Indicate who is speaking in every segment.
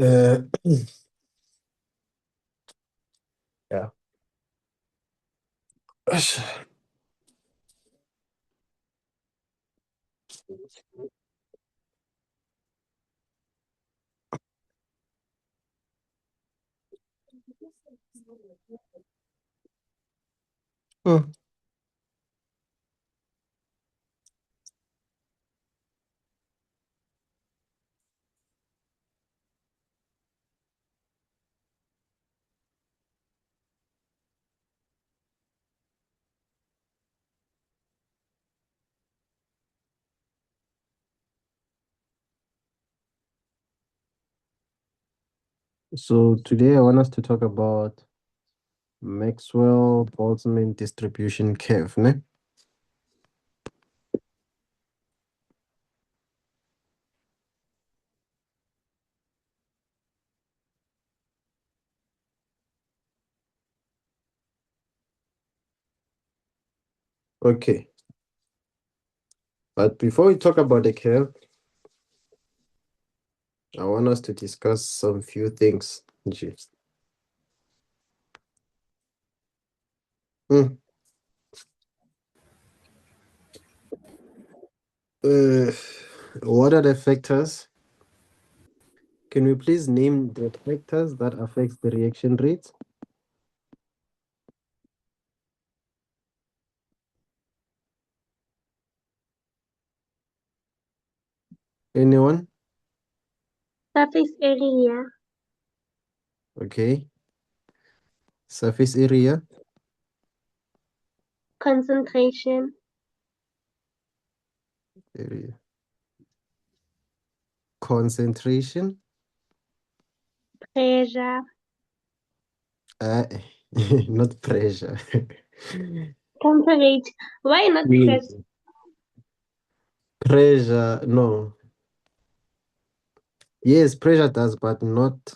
Speaker 1: Uh, yeah. Hmm. So today I want us to talk about Maxwell-Boltzmann distribution curve, ne? Okay. But before we talk about the curve, I want us to discuss some few things. Jeez. Hmm. Uh, what are the factors? Can we please name the factors that affects the reaction rate? Anyone?
Speaker 2: Surface area,
Speaker 1: Okay. Surface area,
Speaker 2: concentration,
Speaker 1: area. Concentration,
Speaker 2: pressure,
Speaker 1: uh, not pressure.
Speaker 2: temperature. Why not
Speaker 1: Yes.
Speaker 2: pressure?
Speaker 1: Pressure, no. Yes, pressure does, but not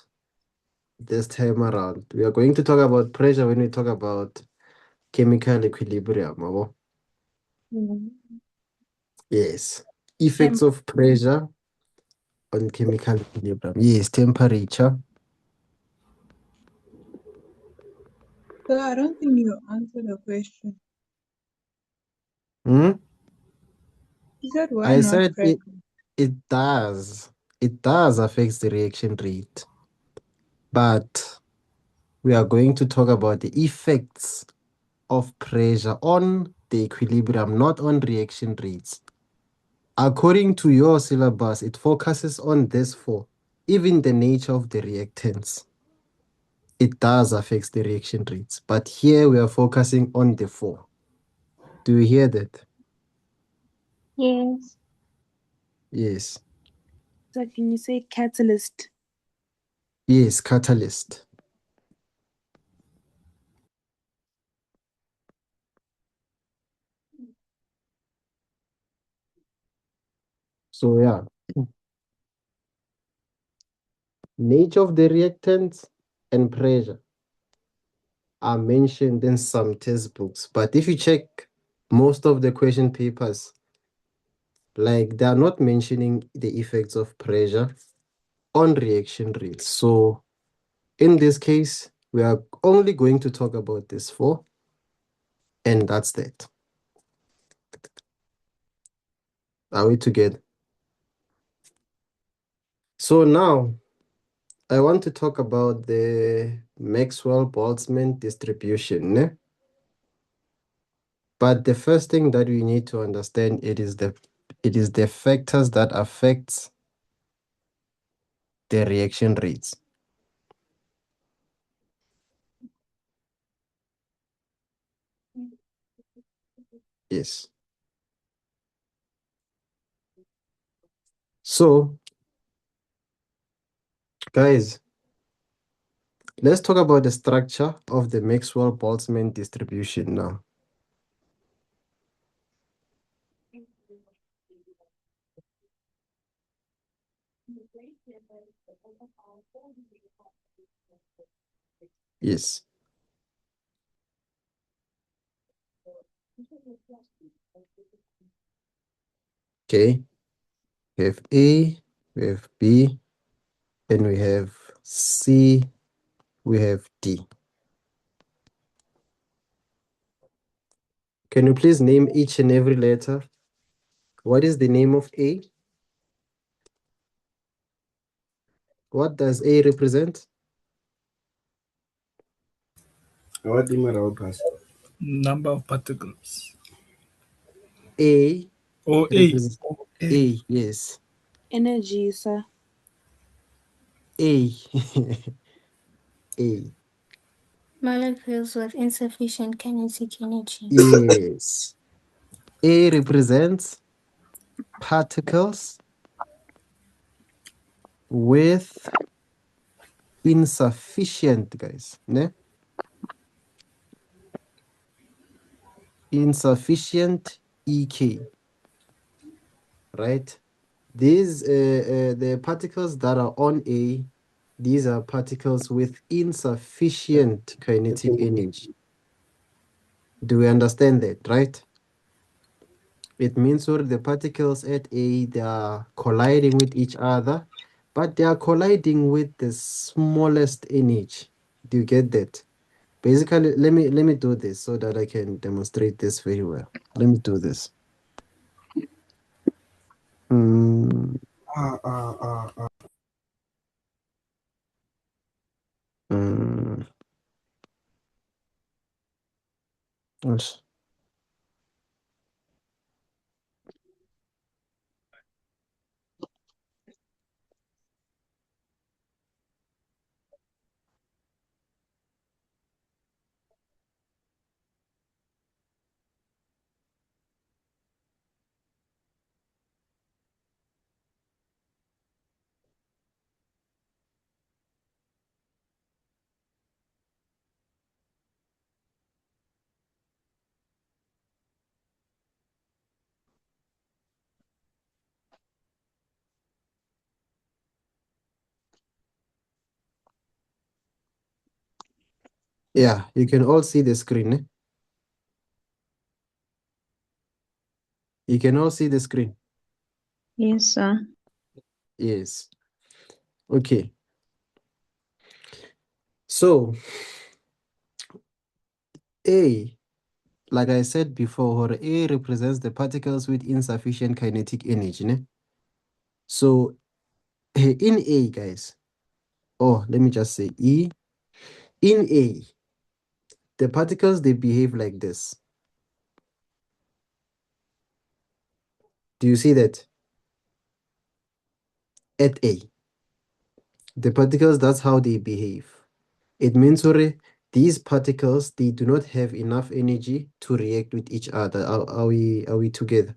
Speaker 1: this time around. We are going to talk about pressure when we talk about chemical equilibrium. Abo. Yes. Effects of pressure on chemical equilibrium. Yes, temperature.
Speaker 3: So I don't think you answered the question.
Speaker 1: Hmm?
Speaker 3: You said why
Speaker 1: I
Speaker 3: not
Speaker 1: said
Speaker 3: pressure?
Speaker 1: it does. It does affect the reaction rate. But we are going to talk about the effects of pressure on the equilibrium, not on reaction rates. According to your syllabus, it focuses on this four, even the nature of the reactants. It does affect the reaction rates, but here we are focusing on the four. Do you hear that?
Speaker 2: Yes.
Speaker 1: Yes.
Speaker 4: So can you say catalyst?
Speaker 1: Yes, catalyst. So yeah, nature of the reactants and pressure are mentioned in some textbooks, but if you check most of the question papers, like they are not mentioning the effects of pressure on reaction rates. So in this case, we are only going to talk about this four, and that's that. Are we together? So now I want to talk about the Maxwell-Boltzmann distribution, ne? But the first thing that we need to understand it is the factors that affects the reaction rates. Yes. So, guys, let's talk about the structure of the Maxwell-Boltzmann distribution now. Yes. Okay. We have A, we have B, Then we have C, we have D. Can you please name each and every letter? What is the name of A? What does A represent?
Speaker 5: What do you mean, Pastor?
Speaker 6: Number of particles.
Speaker 1: A
Speaker 6: Oh, A.
Speaker 1: represents
Speaker 6: A.
Speaker 1: A, yes.
Speaker 4: Energy, sir.
Speaker 1: A. A.
Speaker 7: Molecules with insufficient kinetic energy.
Speaker 1: Yes. A represents particles with insufficient, guys. Ne? Insufficient EK. Right? These the particles that are on A, these are particles with insufficient kinetic energy. Do we understand that, right? It means that the particles at A, they are colliding with each other, but they are colliding with the smallest energy. Do you get that? Basically, let me do this so that I can demonstrate this very well. Let me do this. Mm, mm. Yes. Yeah, you can all see the screen. Eh? You can all see the screen.
Speaker 3: Yes, sir.
Speaker 1: Yes. Okay. So, A, like I said before, A represents the particles with insufficient kinetic energy. Ne? So, in A, guys, let me just say E. In A, the particles, they behave like this. Do you see that? At A, the particles, that's how they behave. It means, sorry, these particles, they do not have enough energy to react with each other. Are we together?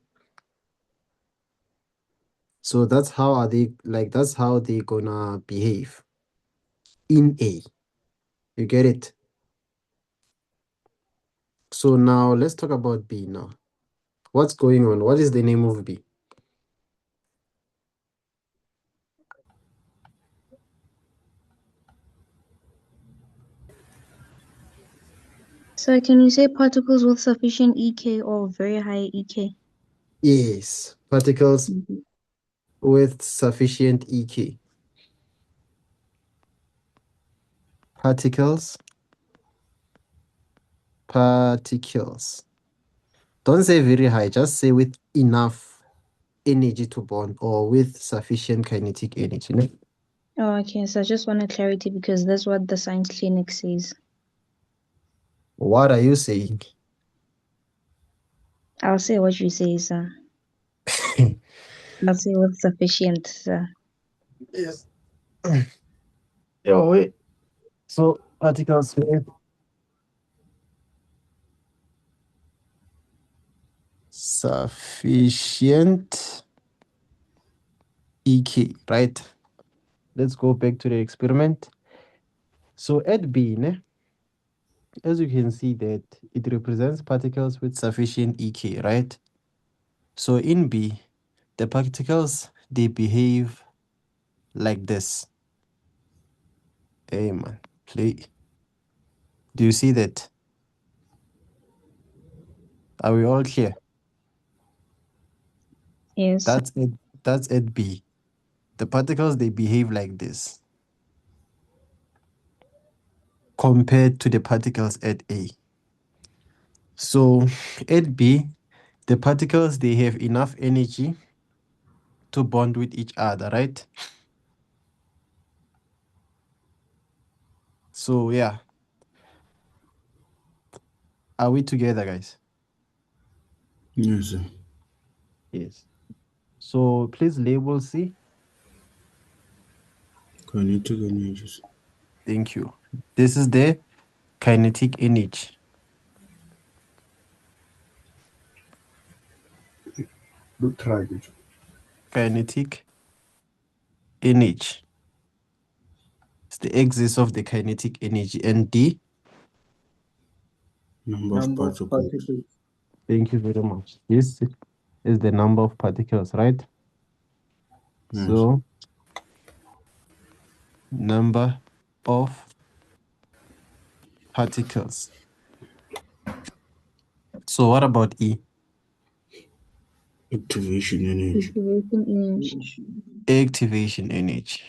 Speaker 1: So that's how that's how they gonna behave in A. You get it? So now let's talk about B now. What's going on? What is the name of B?
Speaker 3: So can you say particles with sufficient EK or very high EK?
Speaker 1: Yes, particles
Speaker 3: Mhm.
Speaker 1: with sufficient EK. Particles. Don't say very high, just say with enough energy to bond or with sufficient kinetic energy. Ne?
Speaker 3: Oh, okay. So I just wanted clarity because that's what the science clinic says.
Speaker 1: What are you saying?
Speaker 3: I'll say what you say, sir. I'll say with sufficient, sir.
Speaker 1: Yes. Yo, wait. So particles with sufficient EK, right? Let's go back to the experiment. So at B, ne, as you can see that it represents particles with sufficient EK, right? So in B, the particles, they behave like this. Hey man, play. Do you see that? Are we all clear?
Speaker 3: Yes.
Speaker 1: That's at B. The particles, they behave like this. compared to the particles at A. So at B, the particles, they have enough energy to bond with each other, right? So yeah. Are we together, guys?
Speaker 5: Yes, sir.
Speaker 1: Yes. So please label C.
Speaker 5: Kinetic energies.
Speaker 1: Thank you. This is the kinetic energy.
Speaker 5: Look, try it.
Speaker 1: Kinetic energy. It's the axis of the kinetic energy. And D.
Speaker 5: Number of particles.
Speaker 1: Thank you very much. This is the number of particles, right?
Speaker 5: Yes.
Speaker 1: So number of particles. So what about E?
Speaker 5: Activation energy.
Speaker 3: Activation energy.
Speaker 1: Activation energy.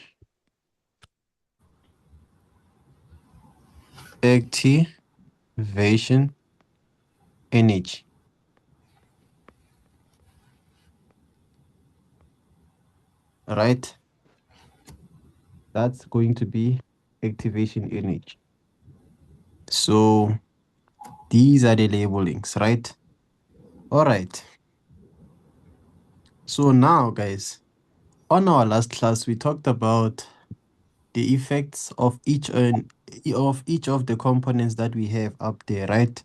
Speaker 1: Activation energy. Right? That's going to be activation energy. So these are the labelings, right? All right. So now, guys, on our last class, we talked about the effects of each of the components that we have up there, right?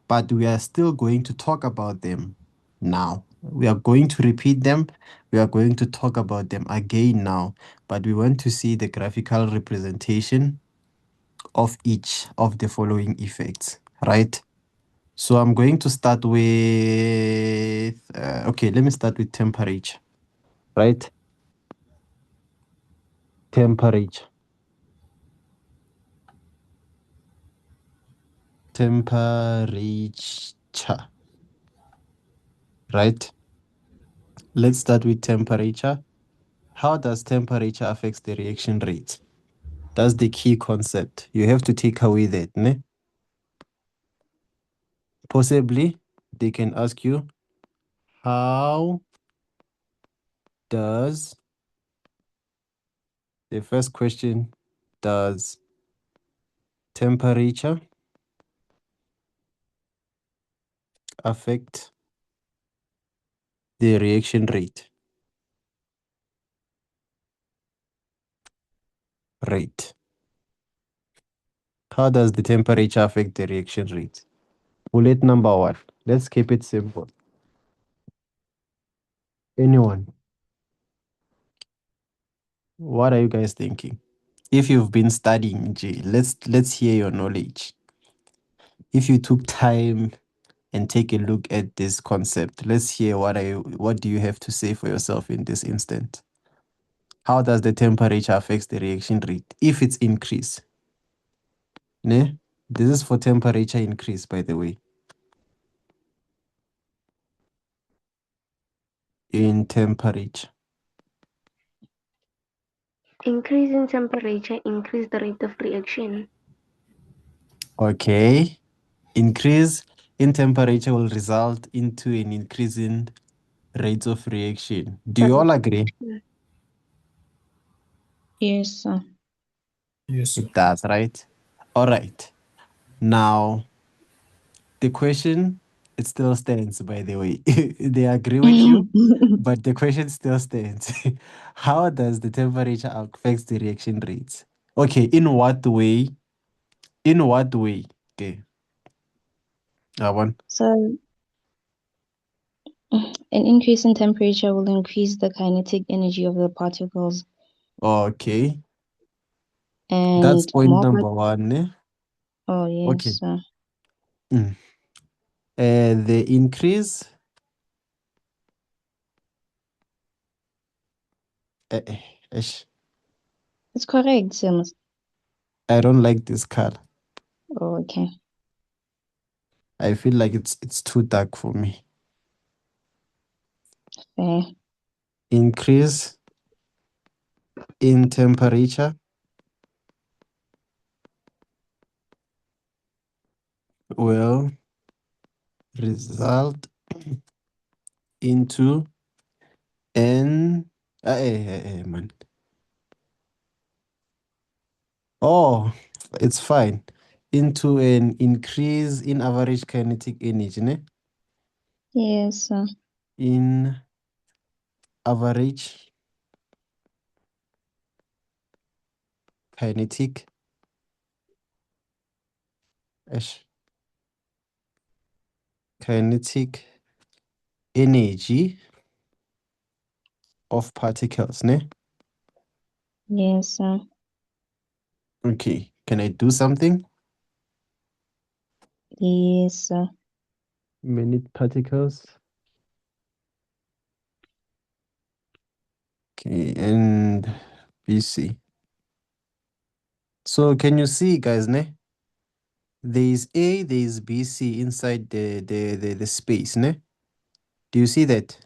Speaker 1: But we are still going to talk about them now. We are going to repeat them. We are going to talk about them again now. But we want to see the graphical representation of each of the following effects, right? So I'm going to start with, okay, let me start with temperature, right? Temperature. Temperature, right? Let's start with temperature. How does temperature affect the reaction rate? That's the key concept. You have to take away that, ne? Possibly, they can ask you, how does, the first question, does temperature affect the reaction rate? How does the temperature affect the reaction rate? Bullet number one. Let's keep it simple. Anyone? What are you guys thinking? If you've been studying, G, let's hear your knowledge. If you took time and take a look at this concept, let's hear what do you have to say for yourself in this instant? How does the temperature affect the reaction rate if it's increased? Ne? This is for temperature increase, by the way. In temperature.
Speaker 2: Increase in temperature increase the rate of reaction.
Speaker 1: Okay. Increase in temperature will result into an increase in rates of reaction. Do you all agree?
Speaker 3: Yes, sir.
Speaker 6: Yes, sir.
Speaker 1: It does, right? All right. Now, the question, it still stands, by the way. They agree with you, but the question still stands. How does the temperature affect the reaction rates? Okay, in what way? In what way? Okay. One.
Speaker 3: So, an increase in temperature will increase the kinetic energy of the particles,
Speaker 1: Okay. That's
Speaker 3: and
Speaker 1: point number one. Eh?
Speaker 3: oh yes,
Speaker 1: Okay.
Speaker 3: sir.
Speaker 1: The increase. Ish.
Speaker 3: It's correct, sir.
Speaker 1: I don't like this color.
Speaker 3: Oh, okay.
Speaker 1: I feel like it's too dark for me.
Speaker 3: Fair.
Speaker 1: Increase in temperature will result into an man. Oh, it's fine. Into an increase in average kinetic energy, ne?
Speaker 3: Yes, sir.
Speaker 1: In average kinetic ish, kinetic energy of particles, ne?
Speaker 3: Yes, sir.
Speaker 1: Okay, can I do something?
Speaker 3: Yes, sir.
Speaker 1: Minute particles. Okay, and BC. So can you see, guys, ne? There is A, there is BC inside the space, ne? Do you see that?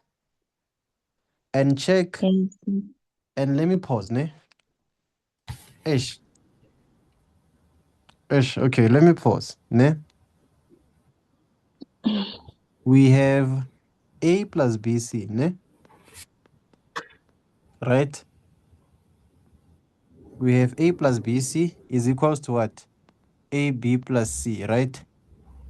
Speaker 1: And check,
Speaker 3: Yes, sir.
Speaker 1: and let me pause, ne? Ish, okay, let me pause, ne? We have A plus BC, ne? Right? We have A plus BC is equals to what? AB plus C, right?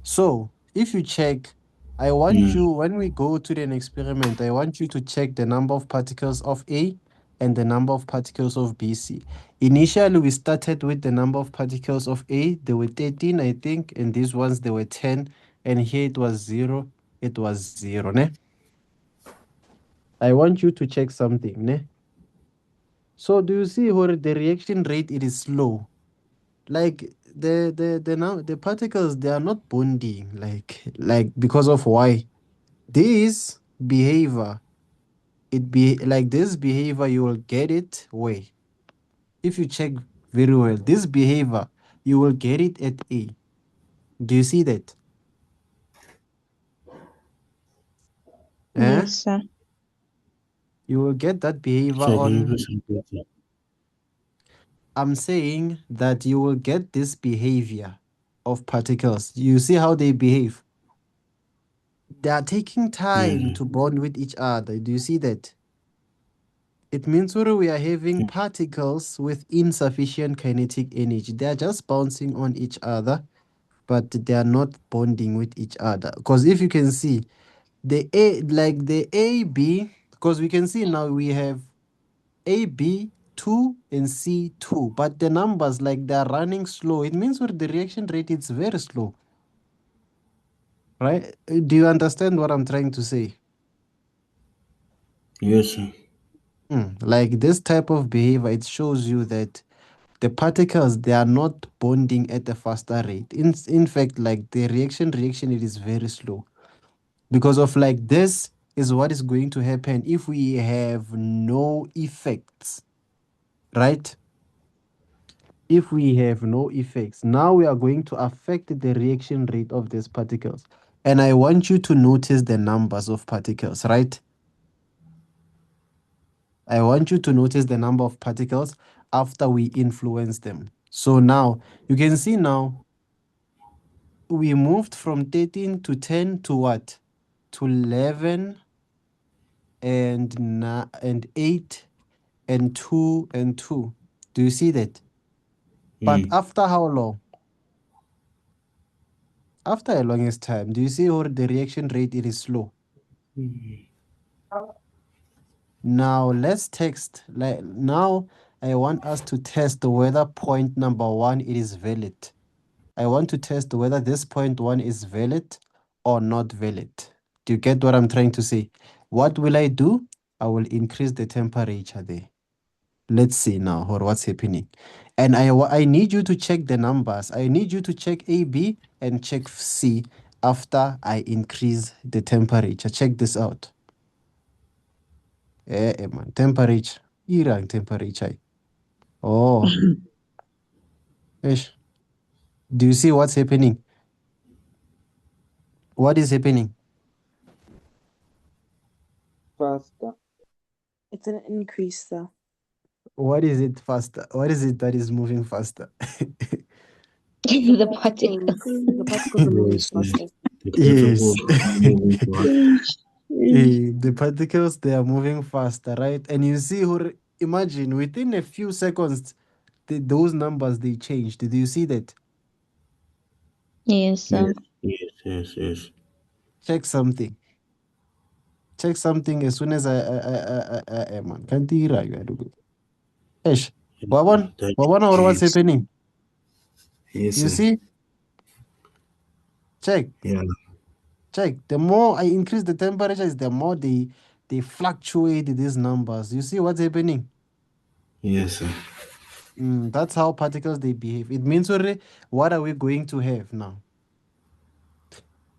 Speaker 1: So if you check, I want you, when we go to an experiment, I want you to check the number of particles of A and the number of particles of BC. Initially, we started with the number of particles of A. There were 13, I think, and these ones, there were 10. And here it was 0. It was 0, ne? I want you to check something, ne? So do you see where the reaction rate, it is slow? Like the particles, they are not bonding, like because of why? This behavior, it be like this behavior, you will get it where? If you check very well, this behavior, you will get it at A. Do you see that?
Speaker 3: Yes, sir.
Speaker 1: You will get that behavior
Speaker 5: Sorry, can you
Speaker 1: on.
Speaker 5: please repeat that?
Speaker 1: I'm saying that you will get this behavior of particles. You see how they behave? They are taking time
Speaker 5: Yeah.
Speaker 1: to bond with each other. Do you see that? It means where we are having particles with insufficient kinetic energy. They are just bouncing on each other, but they are not bonding with each other. Because if you can see, the A, like the AB, because we can see now we have AB 2 and C 2, but the numbers, like, they are running slow. It means where the reaction rate is very slow, right? Do you understand what I'm trying to say?
Speaker 5: Yes, sir.
Speaker 1: Like this type of behavior, it shows you that the particles, they are not bonding at a faster rate. In fact, like the reaction, it is very slow. Because of, like, this is what is going to happen if we have no effects, right? If we have no effects, now we are going to affect the reaction rate of these particles. And I want you to notice the numbers of particles, right? I want you to notice the number of particles after we influence them. So now you can see now we moved from 13 to 10 to what? To 11 and 8 and 2 and 2. Do you see that? But after how long? After a longest time. Do you see how the reaction rate, it is slow? Now let's text. Like now, I want us to test whether point number 1, it is valid. I want to test whether this point 1 is valid or not valid. Do you get what I'm trying to say? What will I do? I will increase the temperature there. Let's see now or what's happening. And I need you to check the numbers. I need you to check A, B, and check C after I increase the temperature. Check this out. Man, temperature. Irang temperature. Oh, ish. Do you see what's happening? What is happening?
Speaker 4: Faster. It's an increase, sir.
Speaker 1: What is it faster? What is it that is moving faster?
Speaker 3: The particles.
Speaker 4: The particles are moving
Speaker 5: Yes, yes.
Speaker 4: faster.
Speaker 5: The
Speaker 1: Yes.
Speaker 5: particles are moving fast.
Speaker 1: The particles, they are moving faster, right? And you see, imagine within a few seconds, those numbers, they changed. Did you see that?
Speaker 3: Yes,
Speaker 5: Yes, yes.
Speaker 1: Check something. Check something as soon as I man. Can't you right? Ish. Wabon,
Speaker 5: That
Speaker 1: or what's
Speaker 5: is.
Speaker 1: happening?
Speaker 5: Yes,
Speaker 1: You
Speaker 5: sir.
Speaker 1: see? Check.
Speaker 5: Yeah.
Speaker 1: Check. The more I increase the temperatures, the more they fluctuate these numbers. You see what's happening?
Speaker 5: Yes, sir.
Speaker 1: That's how particles they behave. It means already, what are we going to have now?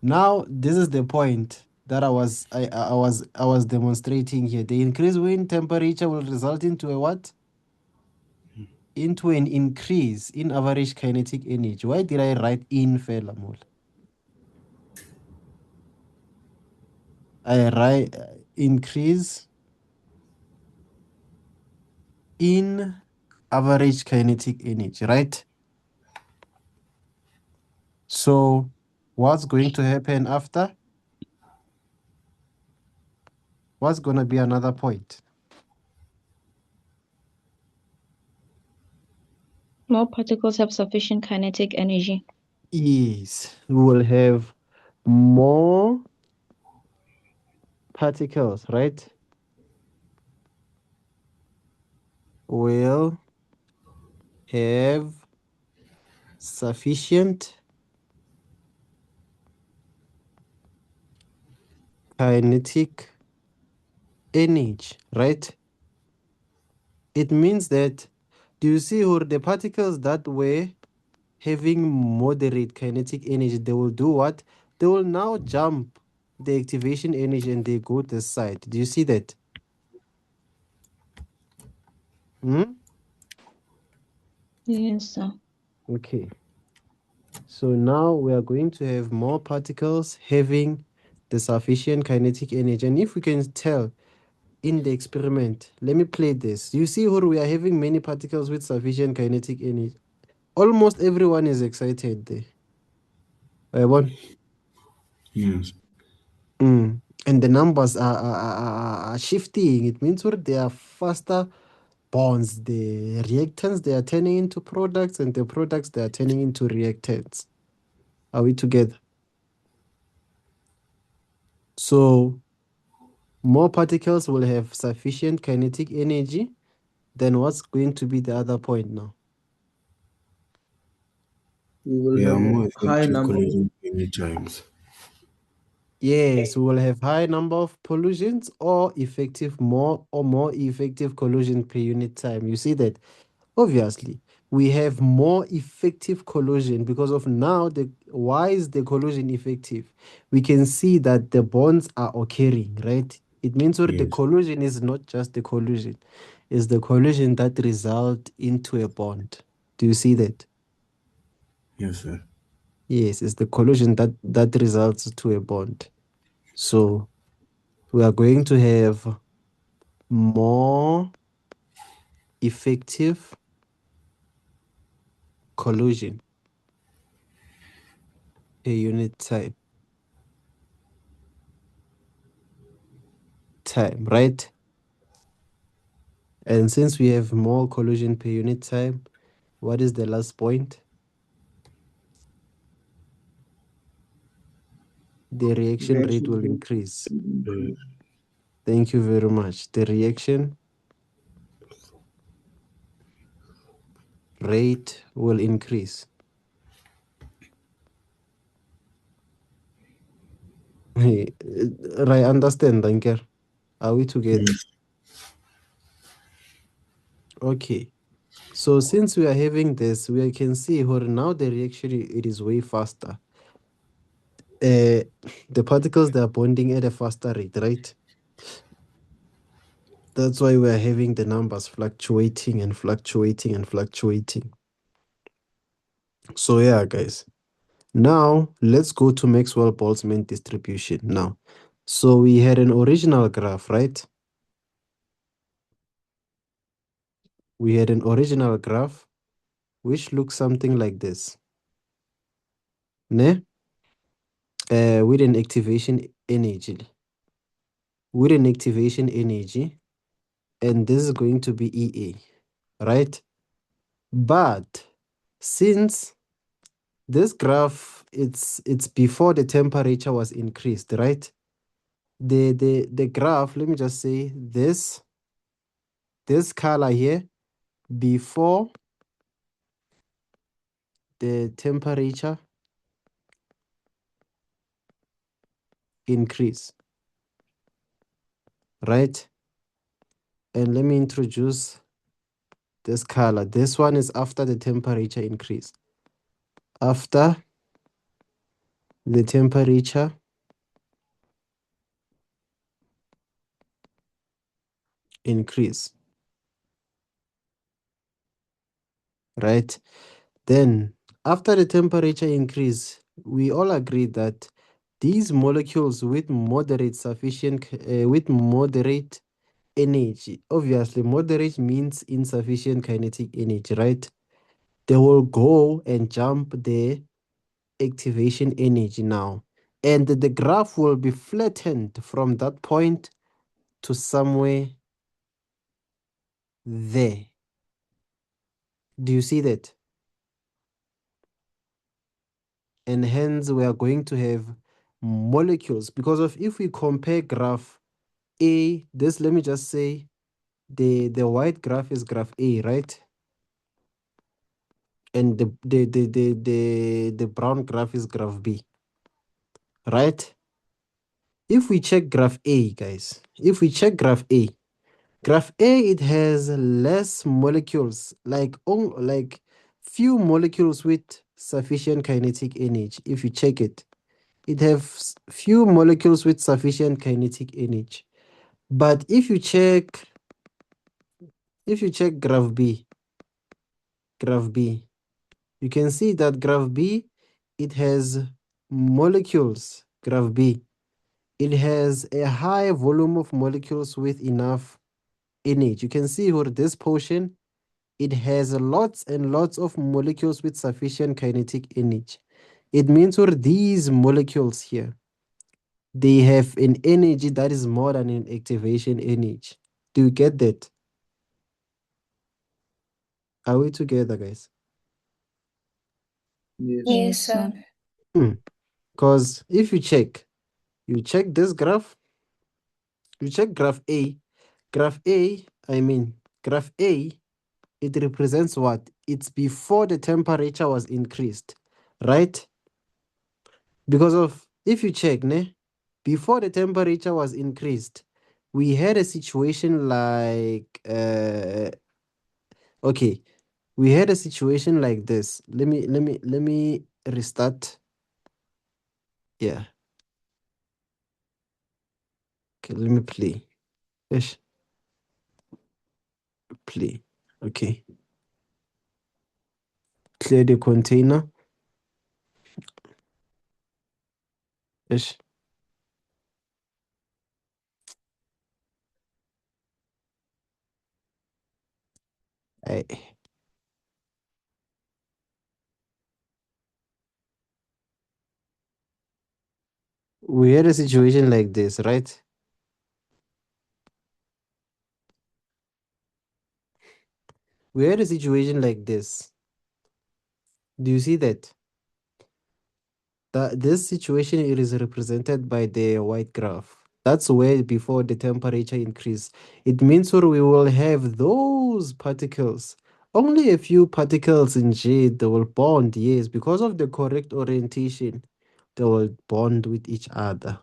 Speaker 1: Now this is the point that I was demonstrating here. The increased wind temperature will result into a what? Into an increase in average kinetic energy. Why did I write in Felamol? I write increase in average kinetic energy, right? So what's going to happen after? What's going to be another point?
Speaker 3: more particles have sufficient kinetic energy.
Speaker 1: Yes, we will have more particles, right? Will have sufficient kinetic energy, right? It means that, do you see who the particles that were having moderate kinetic energy, they will do what? They will now jump the activation energy and they go to the side. Do you see that?
Speaker 3: Yes, sir.
Speaker 1: Okay. So now we are going to have more particles having the sufficient kinetic energy. And if we can tell in the experiment, let me play this. You see how we are having many particles with sufficient kinetic energy. Almost everyone is excited there. One.
Speaker 5: Yes.
Speaker 1: And the numbers are shifting. It means what they are faster bonds. The reactants, they are turning into products, and the products, they are turning into reactants. Are we together? So more particles will have sufficient kinetic energy. Then what's going to be the other point now?
Speaker 8: We will
Speaker 5: We are
Speaker 8: have
Speaker 5: more
Speaker 8: a high
Speaker 5: effective
Speaker 8: number.
Speaker 5: collision many times.
Speaker 1: Yes, we will have high number of collisions or more effective collision per unit time. You see that? Obviously, we have more effective collision because of now why is the collision effective? We can see that the bonds are occurring, right? It means that the
Speaker 5: Yes.
Speaker 1: collision is not just the collision, it's the collision that result into a bond. Do you see that?
Speaker 5: Yes, sir.
Speaker 1: Yes, it's the collision that results to a bond. So we are going to have more effective collision per unit time, right? And since we have more collision per unit time, what is the last point? The reaction rate will increase. Thank you very much. The reaction rate will increase. Hey, I understand, Danker. Are we together?
Speaker 5: Yes.
Speaker 1: Okay. So since we are having this, we can see how now the reaction it is way faster. The particles, they are bonding at a faster rate, right? That's why we are having the numbers fluctuating and fluctuating and fluctuating. So yeah, guys. Now let's go to Maxwell-Boltzmann distribution now. So we had an original graph, right? We had an original graph which looks something like this. ne? With an activation energy. With an activation energy, and this is going to be EA, right? But since this graph, it's before the temperature was increased, right? The graph, let me just say this color here, before the temperature increase, right? And let me introduce this color. This one is after the temperature increase. After the temperature increase, right? Then after the temperature increase, we all agree that these molecules with moderate energy, obviously moderate means insufficient kinetic energy, right? They will go and jump the activation energy now. And the graph will be flattened from that point to somewhere there. Do you see that? And hence we are going to have molecules, because of if we compare graph A, this, let me just say the white graph is graph A, right? And the brown graph is graph B, right? If we check graph A, guys, if we check graph A, it has less molecules, like few molecules with sufficient kinetic energy. If you check it, it has few molecules with sufficient kinetic energy. But if you check graph B, you can see that graph B, it has molecules. Graph B, it has a high volume of molecules with enough energy. You can see where this portion, it has lots and lots of molecules with sufficient kinetic energy. It means where these molecules here, they have an energy that is more than an activation energy. Do you get that? Are we together, guys?
Speaker 7: Yes, sir.
Speaker 1: Because if you check this graph, you check graph A, graph A, it represents what? It's before the temperature was increased, right? Because of, if you check, before the temperature was increased, we had a situation like, okay, we had a situation like this. Let me restart. Yeah. Okay, let me play. Yes. Play. Okay. Clear the container. Yes. We had a situation like this, right? We had a situation like this. Do you see that? This situation, it is represented by the white graph. That's where before the temperature increase. It means where we will have those particles. Only a few particles in J, they will bond, yes, because of the correct orientation. They will bond with each other.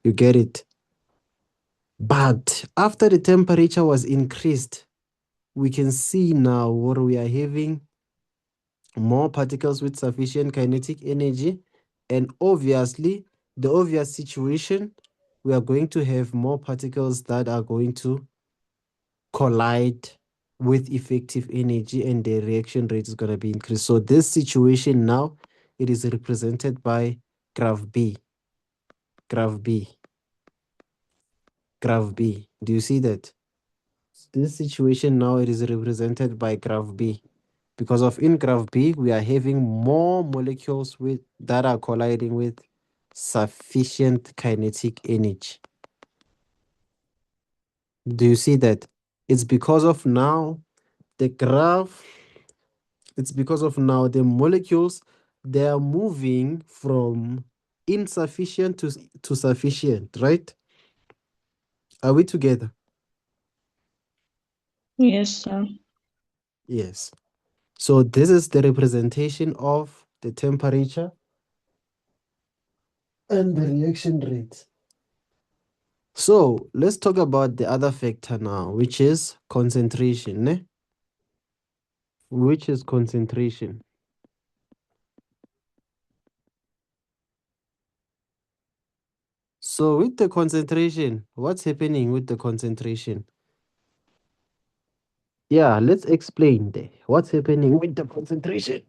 Speaker 1: You get it? But after the temperature was increased, we can see now where we are having more particles with sufficient kinetic energy, and obviously the obvious situation, we are going to have more particles that are going to collide with effective energy, and the reaction rate is going to be increased. So this situation now, it is represented by graph B. Graph B. Graph B. Do you see that? This situation now, it is represented by graph B, Because of in graph B, we are having more molecules that are colliding with sufficient kinetic energy. Do you see that? It's because of now the graph, it's because of now the molecules, they are moving from insufficient to sufficient, right? Are we together?
Speaker 3: Yes, sir.
Speaker 1: Yes. So this is the representation of the temperature and the reaction rate. So let's talk about the other factor now, which is concentration. Which is concentration. So with the concentration, what's happening with the concentration? Yeah, let's explain there. What's happening with the concentration?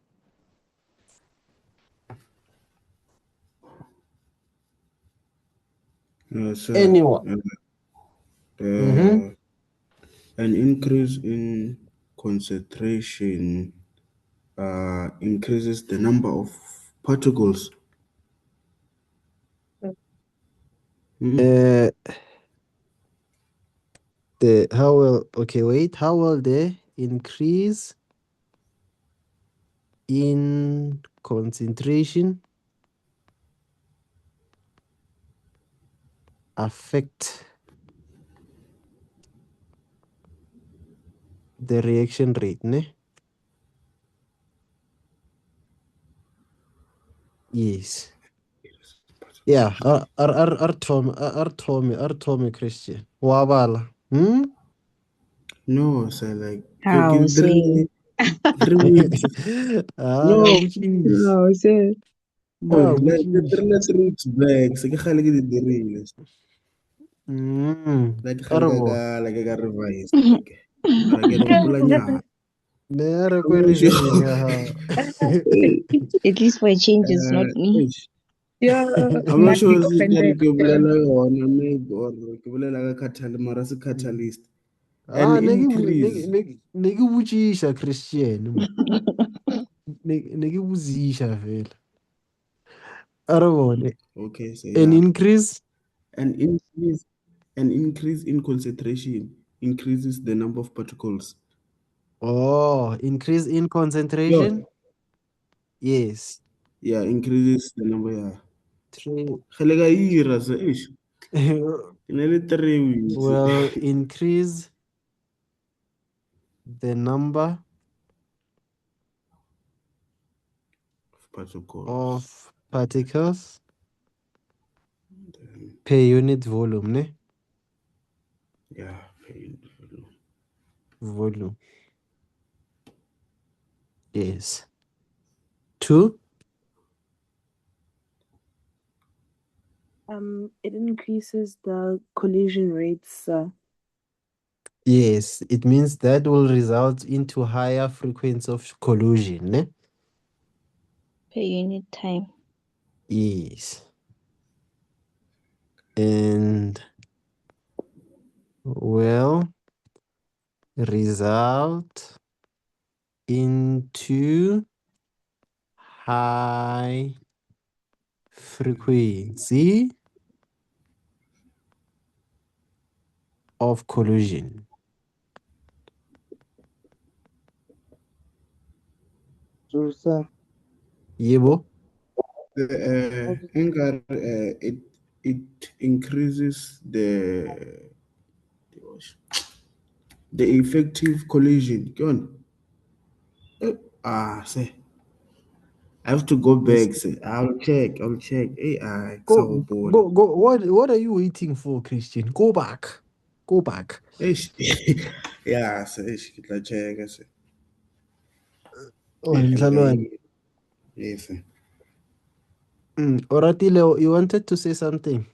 Speaker 5: Sir.
Speaker 1: Anyone? Mhm.
Speaker 5: An increase in concentration increases the number of particles.
Speaker 1: How will how will the increase in concentration affect the reaction rate, ne? Yes. Yeah, Tommy Christian. Wabala. Hmm?
Speaker 5: No, sir, like
Speaker 3: How,
Speaker 5: give
Speaker 3: sir?
Speaker 5: 3 weeks. No,
Speaker 1: Which is
Speaker 3: How, sir?
Speaker 5: like
Speaker 1: which
Speaker 5: the
Speaker 1: is
Speaker 5: 3 weeks back. So ke kgale ke di dirile. Like ke kgale
Speaker 1: Arabo.
Speaker 5: like ka revise. Like mara ke di gopola nyana.
Speaker 1: Ne re kwe
Speaker 5: I'm sure.
Speaker 1: revising ya hao.
Speaker 3: At least for a change, it's not me.
Speaker 5: Eish.
Speaker 4: Yeah,
Speaker 5: I'm not
Speaker 4: might
Speaker 5: sure
Speaker 4: be
Speaker 5: if
Speaker 4: offended.
Speaker 5: ke bolela yona maybe or ke bolela ka catalyst mara se catalyst. An increase.
Speaker 1: Ne ke botsisha Christian man. Ne ke botsisha fela. Arabo.
Speaker 5: Okay, so
Speaker 1: An
Speaker 5: yeah.
Speaker 1: increase.
Speaker 5: An increase an increase in concentration increases the number of particles.
Speaker 1: Oh, increase in
Speaker 5: Yeah.
Speaker 1: concentration? Yes.
Speaker 5: Yeah, increases the number, yeah.
Speaker 1: Three.
Speaker 5: Kgale ka ira se eish. Ke na le 3 weeks
Speaker 1: Will increase the number
Speaker 5: of particles.
Speaker 1: of particles
Speaker 5: Then,
Speaker 1: per unit volume, ne?
Speaker 5: yeah,
Speaker 1: Volume. Yes. Two.
Speaker 4: It increases the collision rates.
Speaker 1: Yes, it means that will result into higher frequency of collision, ne?
Speaker 3: Per unit time.
Speaker 1: Yes. And will result into high frequency of collision.
Speaker 8: True, sir.
Speaker 1: Yebo?
Speaker 5: it increases the effective collision. Go on. Say I have to go
Speaker 1: Yes.
Speaker 5: back. Say I'll check. Hey,
Speaker 1: Go. What are you waiting for, Christian? Go back. Go back.
Speaker 5: Yeah, say ke tla check. Say
Speaker 1: Oh, Mhlalwane.
Speaker 5: yes.
Speaker 1: Oratile, you wanted to say something?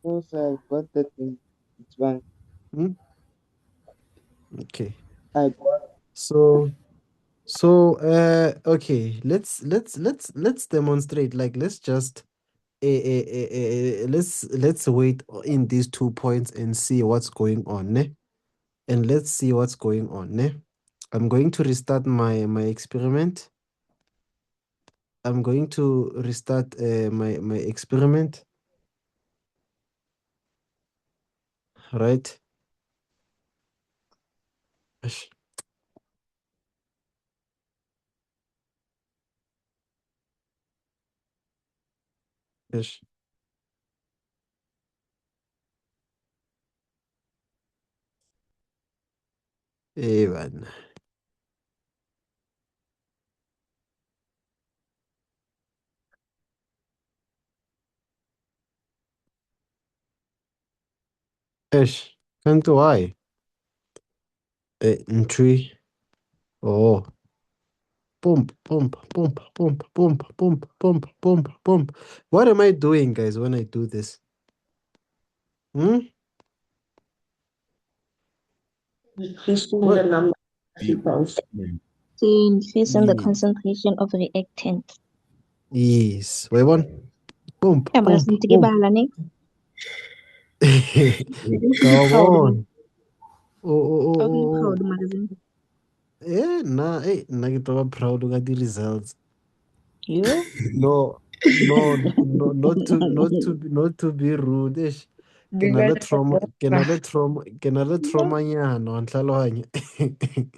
Speaker 8: No, sir. I got that thing. It's fine.
Speaker 1: Hmm? Okay.
Speaker 8: I got
Speaker 1: Okay, let's demonstrate. Like, let's just let's wait in these 2 points and see what's going on, ne? And let's see what's going on, ne? I'm going to restart my experiment. I'm going to restart my experiment. Right? Ish. Ish. Evan. Ish. Can't why? Tree. Oh. Pump, pump, pump, pump, pump, pump, pump, pump, pump. What am I doing, guys, when I do this? Hmm?
Speaker 9: Increasing
Speaker 1: What?
Speaker 9: the number of peoples.
Speaker 3: To increasing the
Speaker 1: Ye-
Speaker 3: concentration of reactant.
Speaker 1: Yes. Wait one. Pump,
Speaker 3: Yeah,
Speaker 1: pump,
Speaker 3: makasing sige
Speaker 1: pump.
Speaker 3: bahala ni.
Speaker 1: Come
Speaker 3: Proud mo.
Speaker 1: on. Oh, oh, oh,
Speaker 3: Okay,
Speaker 1: oh,
Speaker 3: proud
Speaker 1: oh.
Speaker 3: magazine.
Speaker 1: Nna ke tlo ba proud ka di-results.
Speaker 3: You?
Speaker 1: No, no, no, not to be rude. Eish. Ke na le trauma, ke na le trauma nyana wa ntlhaloganya.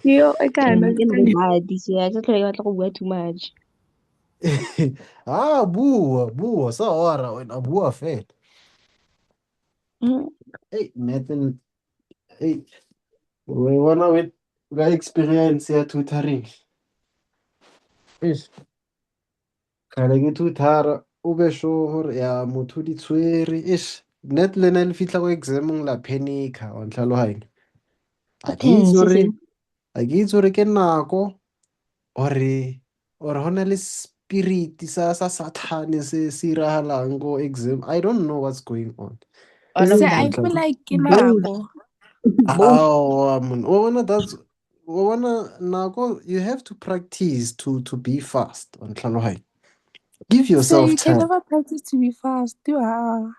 Speaker 4: Yo, I
Speaker 3: And
Speaker 4: can't
Speaker 3: I'm gonna
Speaker 4: understand.
Speaker 3: go bad this year. I just like batla go bua too much.
Speaker 1: Bua sa ora wena bua fela.
Speaker 3: Mm.
Speaker 1: Hey, Nathan, hey, we wanna with ga experience ya tutoring. Eish. Kgale ke tutor o be sure gore ya motho o di tshwere. Eish. Net le na le fitlha ko examong la panica wa ntlhaloganya. A ke itse
Speaker 3: Tense se.
Speaker 1: gore ke nako ore go na le spirit sa Satan se iragalang ko exam. I don't know what's going on.
Speaker 4: Or
Speaker 3: Very
Speaker 4: say,
Speaker 3: bad.
Speaker 4: I feel like
Speaker 3: Both.
Speaker 4: kinako.
Speaker 3: Both.
Speaker 1: Man. Wa bona nako you have to practice to be fast on ntlhaloganya. Give
Speaker 4: Say,
Speaker 1: yourself
Speaker 4: you can
Speaker 1: time.
Speaker 4: never practice to be fast. You are.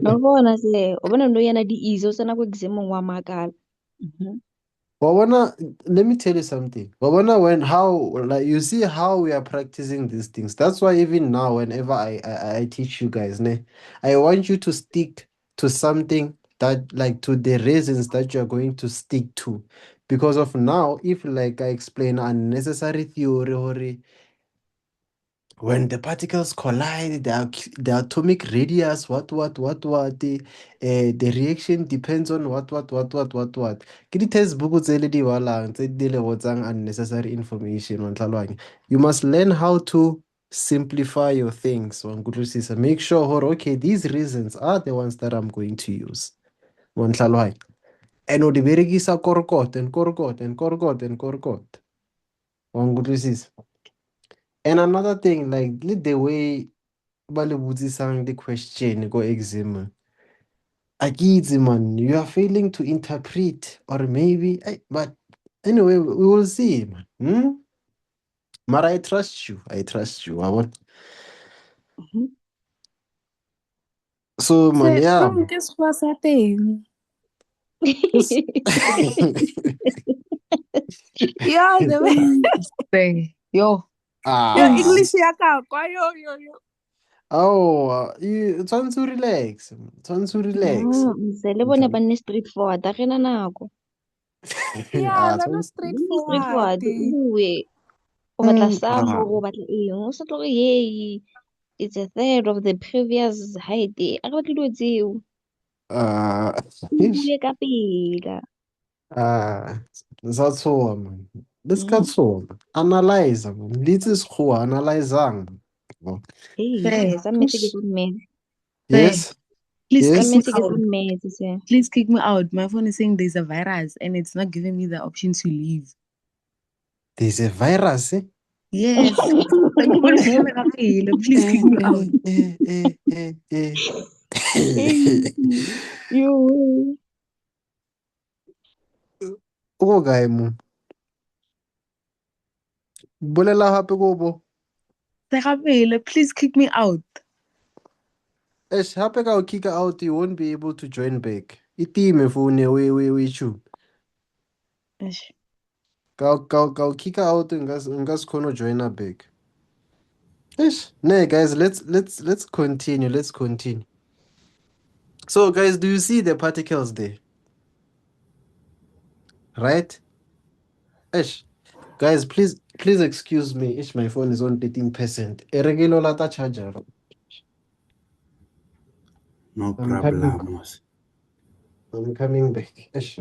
Speaker 3: No bona se. O bona no yana di easy o tsena go exam wa makala. Mhm.
Speaker 1: Wabona, let me tell you something. Wabona, when how like you see how we are practicing these things. That's why even now, whenever I teach you guys, ne, I want you to stick to something that like to the reasons that you are going to stick to. Because of now, if like I explain unnecessary theory, when the particles collide, the atomic radius, what, the reaction depends on what. Ke di-textbook tse le di balang tse di le botsang unnecessary information wa ntlhaloganya. You must learn how to simplify your things wa nkutlwisisa. Make sure gore okay, these reasons are the ones that I'm going to use wa ntlhaloganya. And o di berekisa korokot and korokot and korokot and korokot wa nkutlwisisa. And another thing, like the way ba le botsisang the question go exam. Akitse man, you are failing to interpret or maybe but anyway, we will see man. Hmm? But I trust you. I trust you. I want
Speaker 3: Mhm.
Speaker 1: so man,
Speaker 4: Say,
Speaker 1: yeah.
Speaker 4: guess what's that thing?
Speaker 1: Just
Speaker 4: Yo, the
Speaker 9: Say, yo,
Speaker 4: Yo,
Speaker 1: ah
Speaker 4: English yaka. Yo.
Speaker 1: oh you trying to relax. Trying to relax.
Speaker 3: No, mse le bone ba nne straightforward. A rena nako.
Speaker 4: Yeah, they're not
Speaker 1: Tshwanetse-
Speaker 3: Ba nne
Speaker 4: straightforward.
Speaker 3: straightforward. O bue. O batla some
Speaker 1: ah,
Speaker 3: or o batla eng. O sa tlo re hey, it's a third of the previous height. A re batle dilo tseo.
Speaker 1: ah,
Speaker 3: O bue ka pela.
Speaker 1: Ah, zatshoha man. This ka
Speaker 3: Mm.
Speaker 1: tshoha. Analyze man. Litsi sekgowa analyzang. Oh.
Speaker 3: Hey,
Speaker 9: say,
Speaker 3: se sa mmetse ke sa mmetse.
Speaker 9: say,
Speaker 1: Yes.
Speaker 9: please
Speaker 3: Sa
Speaker 9: kick me
Speaker 1: Yes.
Speaker 3: mmetse ke sa
Speaker 9: out.
Speaker 3: mmetse se.
Speaker 9: Please kick me out. My phone is saying there's a virus and it's not giving me the option to leave.
Speaker 1: There's a virus. Eh?
Speaker 9: Yes. Thank you for listening. Please kick me out.
Speaker 1: Eh.
Speaker 3: Hey, yo.
Speaker 1: O kae mo? Bolela hape ko bo.
Speaker 9: Sekapele, please kick me out.
Speaker 1: Eish, hape ka o kick out, you won't be able to join back. Itime phone we chu.
Speaker 9: Eish.
Speaker 1: Go kick out and gas kono join a big. Ish. No, guys, let's continue. Let's continue. So, guys, do you see the particles there? Right? Ish. Guys, please excuse me. Ish, my phone is on 13%. Irregular lata charger.
Speaker 5: No
Speaker 1: I'm coming.
Speaker 5: problemos.
Speaker 1: I'm coming back. Ish.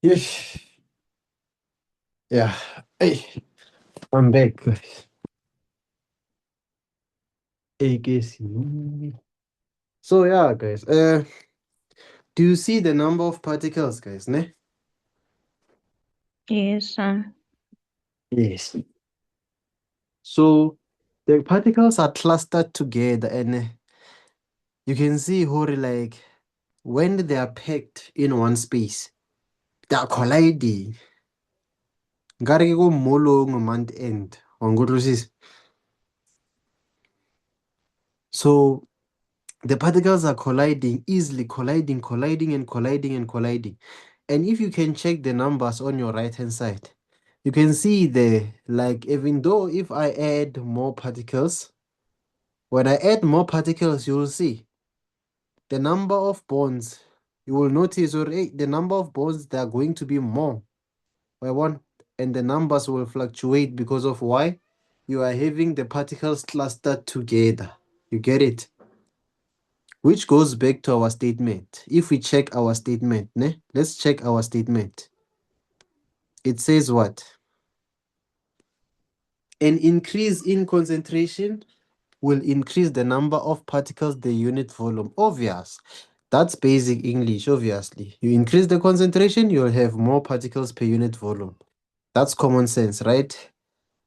Speaker 1: Yes. Yeah. Hey, I'm back, guys. Hey, guys. So yeah, guys. Do you see the number of particles, guys? Ne?
Speaker 3: Yes,
Speaker 1: Yes. So the particles are clustered together, and you can see how like when they are packed in one space, they are colliding. Ngare ke ko molong month end. Wangutlwisisa? So the particles are colliding easily, colliding and colliding and colliding. And if you can check the numbers on your right hand side, you can see the like even though if I add more particles, when I add more particles, you will see the number of bonds. You will notice already the number of bonds they are going to be more by one, and the numbers will fluctuate because of why you are having the particles clustered together. You get it? Which goes back to our statement. If we check our statement, ne? Let's check our statement. It says what? An increase in concentration will increase the number of particles the unit volume. Obvious. That's basic English, obviously. You increase the concentration, you'll have more particles per unit volume. That's common sense, right?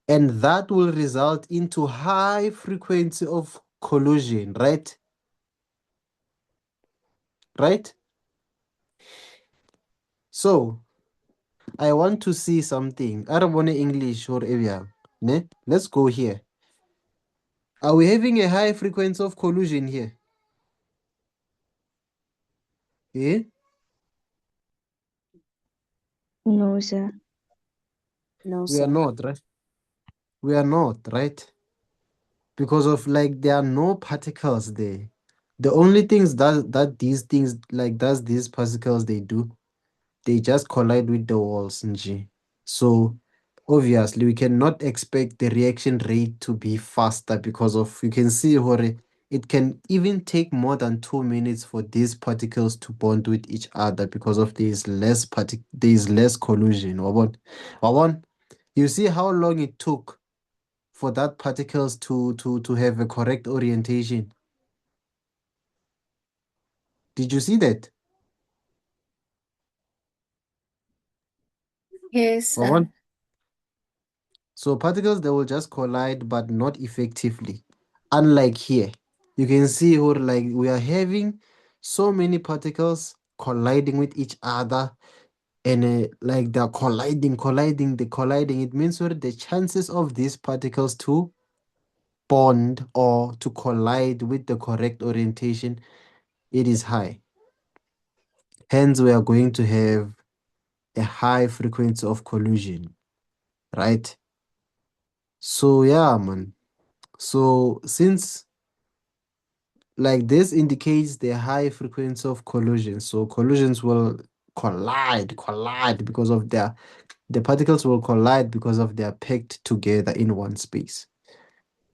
Speaker 1: And that will result into high frequency of collision, right? Right? So, I want to see something. I don't want English or area. Ne? Let's go here. Are we having a high frequency of collision here? Eh?
Speaker 3: no, sir.
Speaker 4: No,
Speaker 1: We are
Speaker 4: sir.
Speaker 1: not, right? We are not, right? Because of like there are no particles there. The only things that these things like does these particles they do, they just collide with the walls, nje. So obviously we cannot expect the reaction rate to be faster because of you can see Hore, it can even take more than 2 minutes for these particles to bond with each other because of there is less collision. Wabon, you see how long it took for that particles to have a correct orientation. Did you see that?
Speaker 7: Yes,
Speaker 1: Wabon?
Speaker 7: sir.
Speaker 1: So particles they will just collide but not effectively. Unlike here, you can see how like we are having so many particles colliding with each other and like they're colliding. It means what the chances of these particles to bond or to collide with the correct orientation, it is high. Hence, we are going to have a high frequency of collision, right? So yeah, man. So since like this indicates the high frequency of collision, so collisions will collide because of the particles will collide because of they are packed together in one space.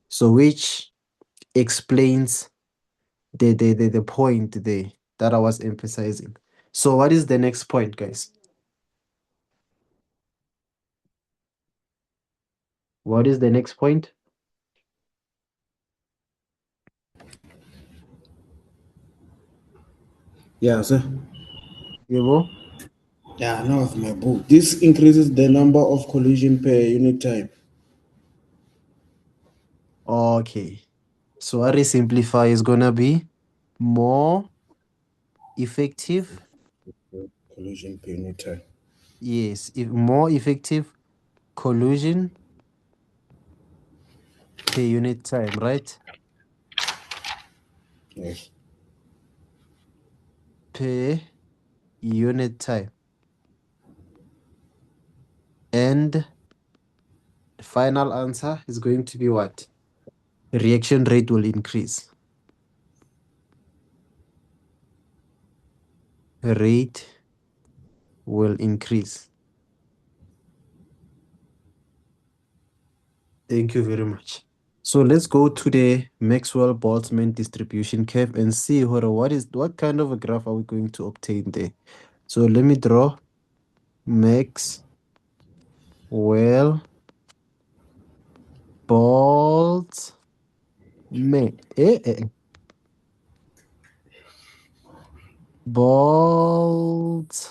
Speaker 1: So which explains the point there that I was emphasizing. So what is the next point, guys? What is the next point?
Speaker 5: Yeah, sir.
Speaker 1: Yebo?
Speaker 5: Yeah, now I have my book. This increases the number of collision per unit time.
Speaker 1: Okay. So what simplify is gonna be more effective.
Speaker 5: Collision per unit time.
Speaker 1: Yes, if more effective collision per unit time, right?
Speaker 5: Yes.
Speaker 1: Per unit time. And the final answer is going to be what? Reaction rate will increase. Rate will increase. Thank you very much. So let's go to the Maxwell-Boltzmann distribution curve and see what kind of a graph are we going to obtain there. So let me draw Maxwell-Boltzmann. Boltzmann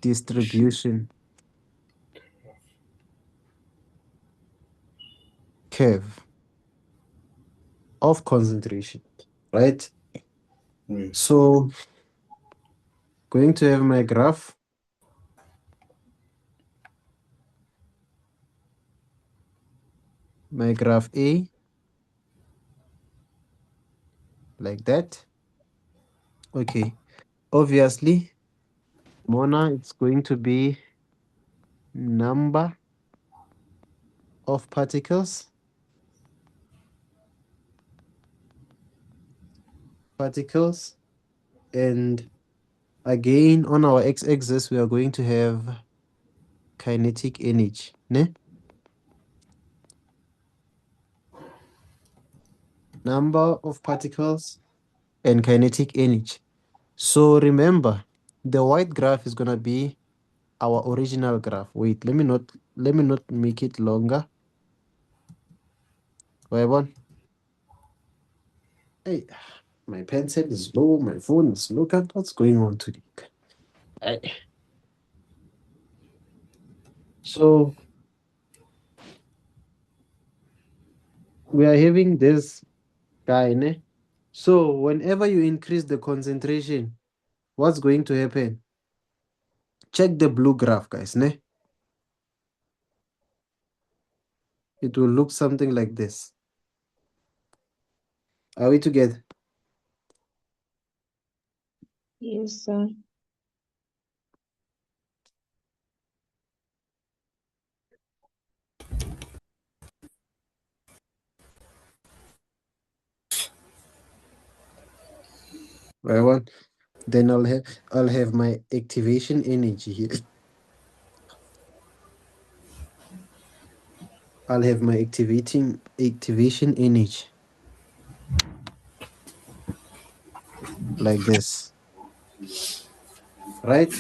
Speaker 1: distribution curve of concentration, right?
Speaker 5: Yes.
Speaker 1: So going to have my graph. My graph A, like that. Okay. Obviously, Mona, it's going to be number of particles. And again, on our x-axis, we are going to have kinetic energy. Ne? Number of particles and kinetic energy. So remember, the white graph is gonna be our original graph. Wait, let me not make it longer. Wait, hey, my pencil is low, my phone is low. What's going on today? Hey. So we are having this guy, ne? So whenever you increase the concentration, what's going to happen? Check the blue graph, guys, ne? It will look something like this. Are we together?
Speaker 3: Yes, sir.
Speaker 1: Right one. Then I'll have my activation energy here. I'll have my activation energy like this. Right?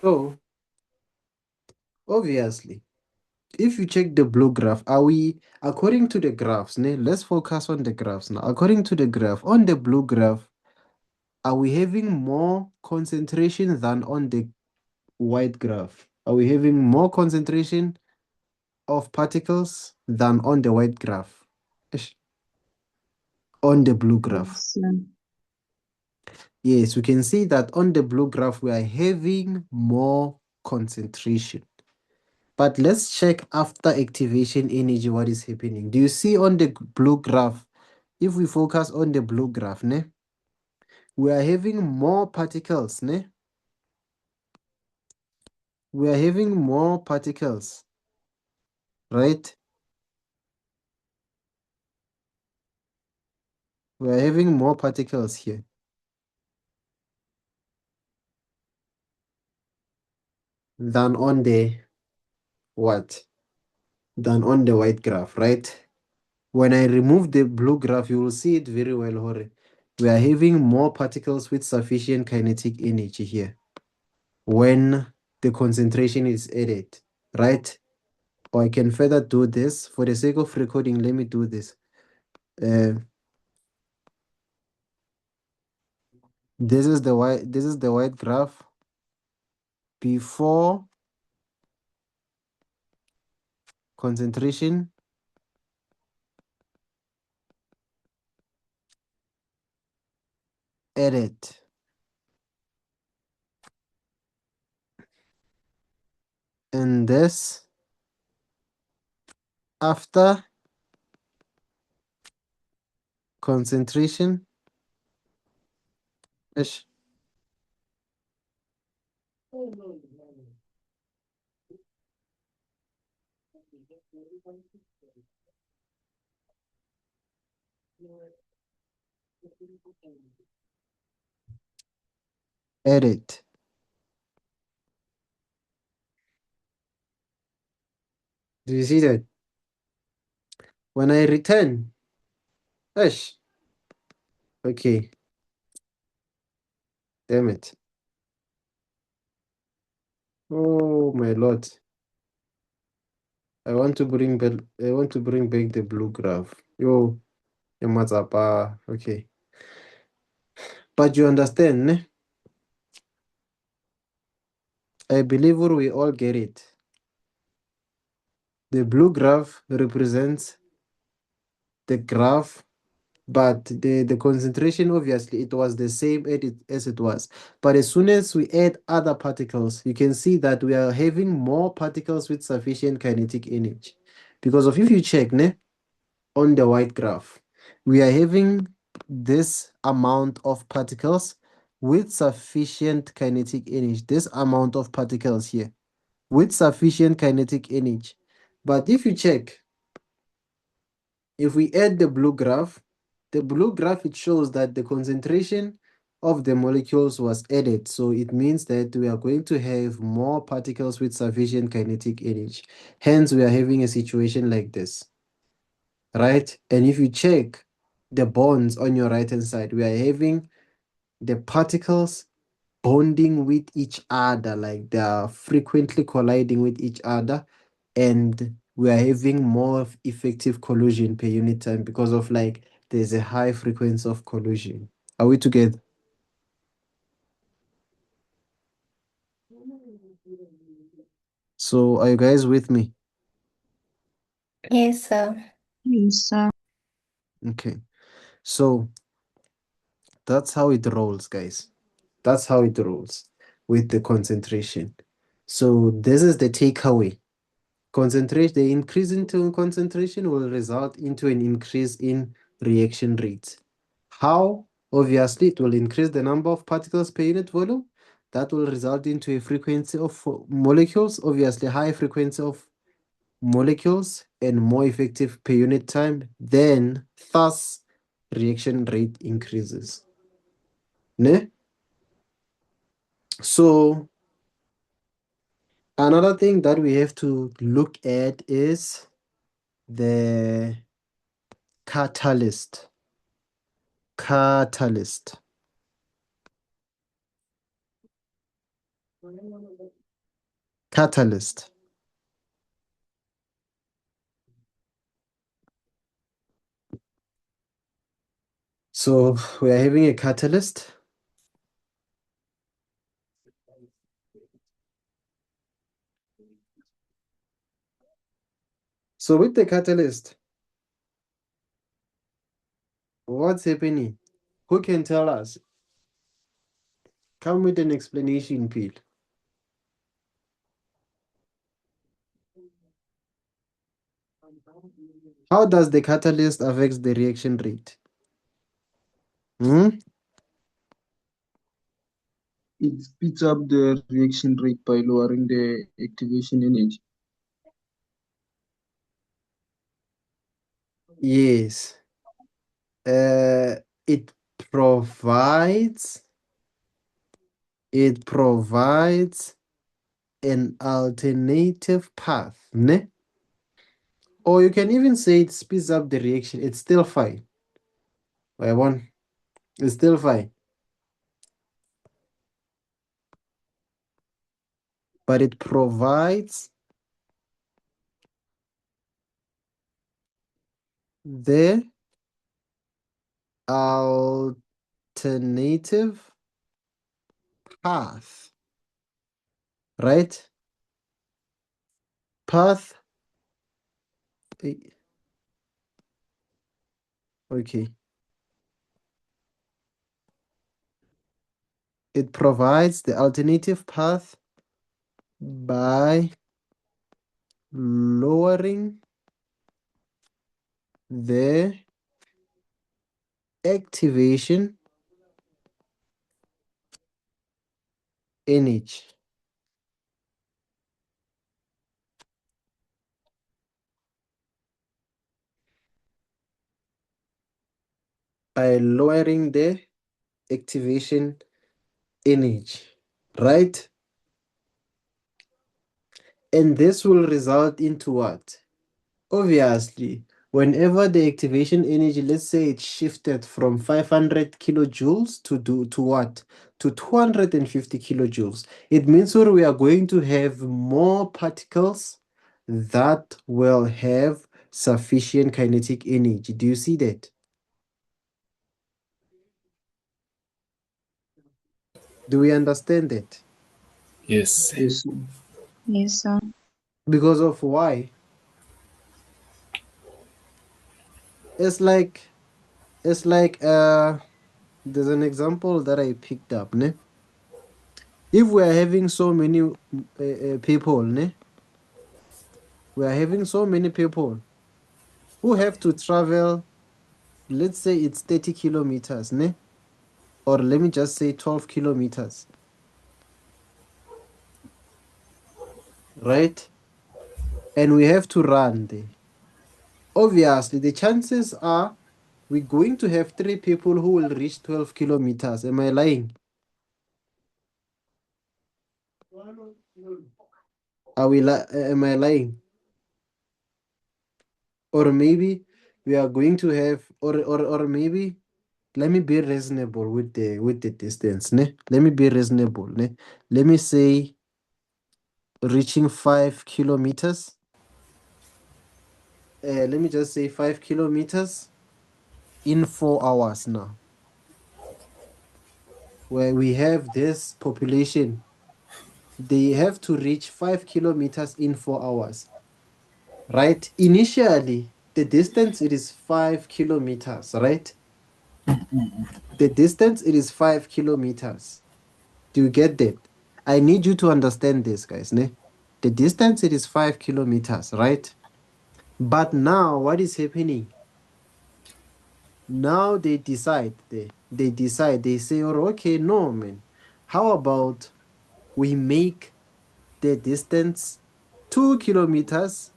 Speaker 1: So obviously, if you check the blue graph, according to the graphs, let's focus on the graphs now. According to the graph, on the blue graph, are we having more concentration than on the white graph? Are we having more concentration of particles than on the white graph? Ish. On the blue graph.
Speaker 3: Yes, sir.
Speaker 1: Yes, we can see that on the blue graph, we are having more concentration. But let's check after activation energy what is happening. Do you see on the blue graph, if we focus on the blue graph, we are having more particles. We are having more particles, right? We are having more particles here than on the what? than on the white graph, right? When I remove the blue graph, you will see it very well, Hore. We are having more particles with sufficient kinetic energy here when the concentration is added, right? Or I can further do this. For the sake of recording, let me do this. This is the white graph before concentration added. And this after concentration ish. Edit. Do you see that? When I return, ish. Okay, damn it. Oh my lord. I want to bring back the blue graph. Yo, Yamazapa. Okay. But you understand, ne? I believe we all get it. The blue graph represents the graph, but the concentration, obviously, it was the same as it was. But as soon as we add other particles, you can see that we are having more particles with sufficient kinetic energy. Because if you check, ne, on the white graph, we are having this amount of particles with sufficient kinetic energy, this amount of particles here with sufficient kinetic energy. But if you check, if we add the blue graph, it shows that the concentration of the molecules was added. So it means that we are going to have more particles with sufficient kinetic energy. Hence, we are having a situation like this, right? And if you check the bonds on your right-hand side, we are having the particles bonding with each other, like they are frequently colliding with each other, and we are having more effective collision per unit time because of like there's a high frequency of collision. Are we together? So are you guys with me?
Speaker 7: Yes, sir.
Speaker 3: Yes, sir.
Speaker 1: Okay. So that's how it rolls, guys. That's how it rolls with the concentration. So this is the takeaway. The increase into concentration will result into an increase in reaction rates. How? Obviously, it will increase the number of particles per unit volume. That will result into a frequency of molecules, obviously high frequency of molecules and more effective per unit time. Then, thus, reaction rate increases. Ne? So, another thing that we have to look at is the catalyst. Catalyst. Catalyst. So we are having a catalyst. So with the catalyst, what's happening? Who can tell us? Come with an explanation, Pete. How does the catalyst affect the reaction rate?
Speaker 8: It speeds up the reaction rate by lowering the activation energy.
Speaker 1: Yes. It provides an alternative path, ne? Or you can even say it speeds up the reaction. It's still fine. It's still fine. But it provides the alternative path, right? Path. Okay. It provides the alternative path by lowering the activation energy. By lowering the activation energy, right? And this will result into what? Obviously, whenever the activation energy, let's say it shifted from 500 kilojoules to what? To 250 kilojoules. It means that we are going to have more particles that will have sufficient kinetic energy. Do you see that? Do we understand that?
Speaker 6: Yes.
Speaker 8: Yes, sir.
Speaker 3: Yes, sir.
Speaker 1: Because of why? It's like there's an example that I picked up, ne? If we are having so many people, ne? We are having so many people who have to travel, let's say it's 30 kilometers, ne? Or let me just say 12 kilometers, right? And we have to run there. Obviously, the chances are we're going to have 3 people who will reach 12 kilometers. Am I lying? Am I lying? Or maybe we are going to have, or maybe let me be reasonable with the distance, ne? Let me be reasonable, ne? Let me say reaching 5 kilometers. Let me just say 5 kilometers in 4 hours now, where we have this population. They have to reach 5 kilometers in 4 hours, right? Initially, the distance it is 5 kilometers, right? The distance it is 5 kilometers. Do you get that? I need you to understand this, guys. Ne? The distance it is 5 kilometers, right? But now what is happening? Now they decide, they say, oh, okay, no, man. How about we make the distance 2 kilometers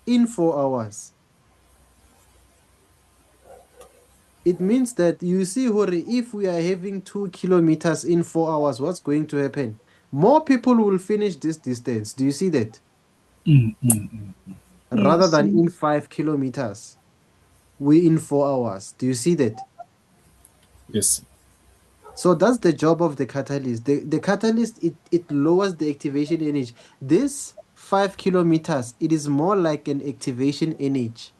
Speaker 1: in 4 hours? It means that you see, Hori, if we are having 2 kilometers in 4 hours, what's going to happen? More people will finish this distance. Do you see that? Rather
Speaker 3: Yes,
Speaker 1: than
Speaker 3: sir.
Speaker 1: in 5 kilometers, we in 4 hours. Do you see that?
Speaker 6: Yes.
Speaker 1: So that's the job of the catalyst. The catalyst, it lowers the activation energy. This 5 kilometers, it is more like an activation energy.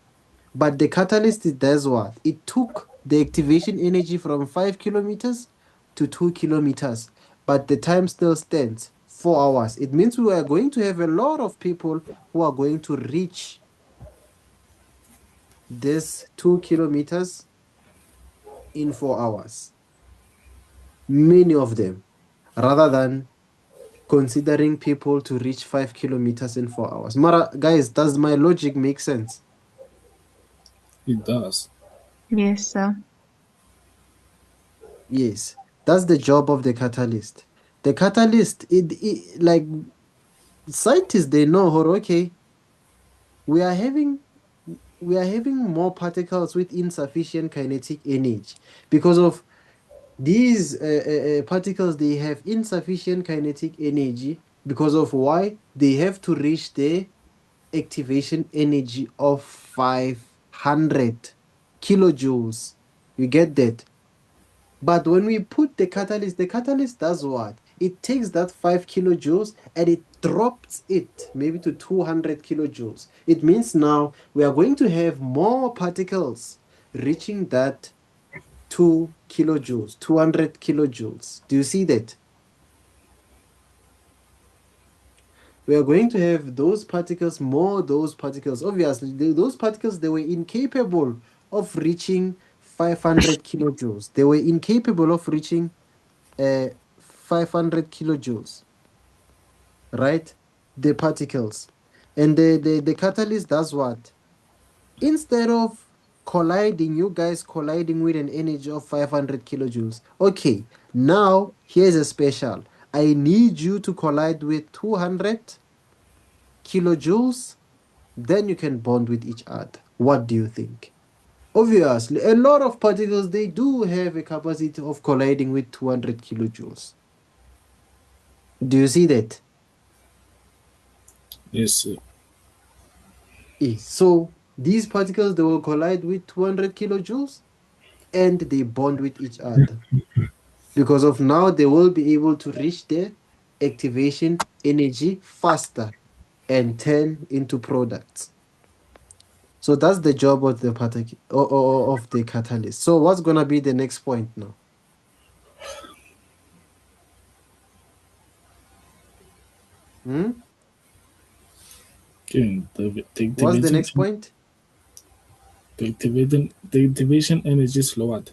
Speaker 1: But the catalyst, it does what? It took the activation energy from 5 kilometers to 2 kilometers. But the time still stands 4 hours. It means we are going to have a lot of people who are going to reach this 2 kilometers in 4 hours. Many of them, rather than considering people to reach 5 kilometers in 4 hours. Mara, guys, does my logic make sense?
Speaker 6: It does.
Speaker 3: Yes, sir.
Speaker 1: Yes, that's the job of the catalyst. The catalyst, it like scientists, they know, oh, okay, we are having more particles with insufficient kinetic energy because of these particles. They have insufficient kinetic energy because of why they have to reach the activation energy of 500 kilojoules. You get that? But when we put the catalyst does what? It takes that 5 kilojoules and it drops it maybe to 200 kilojoules. It means now we are going to have more particles reaching that 2 kilojoules, 200 kilojoules. Do you see that? We are going to have those particles, those particles. Obviously, those particles, they were incapable of reaching 500 kilojoules. They were incapable of reaching 500 kilojoules, right? The particles. And the catalyst does what? Instead of colliding, you guys colliding with an energy of 500 kilojoules. Okay, now here's a special. I need you to collide with 200 kilojoules, then you can bond with each other. What do you think? Obviously, a lot of particles, they do have a capacity of colliding with 200 kilojoules. Do you see that?
Speaker 6: Yes, sir.
Speaker 1: Yes. So these particles, they will collide with 200 kilojoules and they bond with each other. Because of now, they will be able to reach their activation energy faster and turn into products. So that's the job of the particle of the catalyst. So what's gonna be the next point now?
Speaker 6: Okay,
Speaker 1: What's the next point?
Speaker 6: The activation energy is lowered.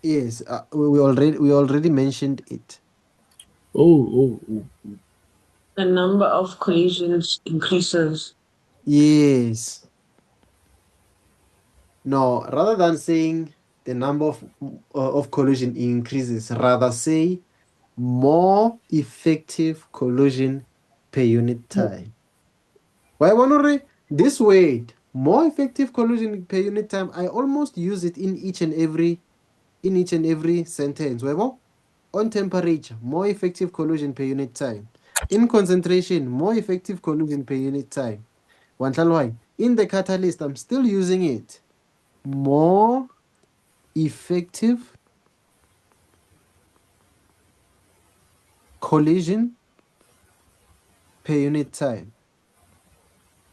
Speaker 1: Yes, we already mentioned it.
Speaker 6: Oh.
Speaker 10: The number of collisions increases.
Speaker 1: Yes. No, rather than saying the number of collision increases, rather say more effective collision per unit time. Why won't this word, more effective collision per unit time, I almost use it in each and every sentence. Why? On temperature, more effective collision per unit time. In concentration, more effective collision per unit time. In the catalyst, I'm still using it. More effective collision per unit time.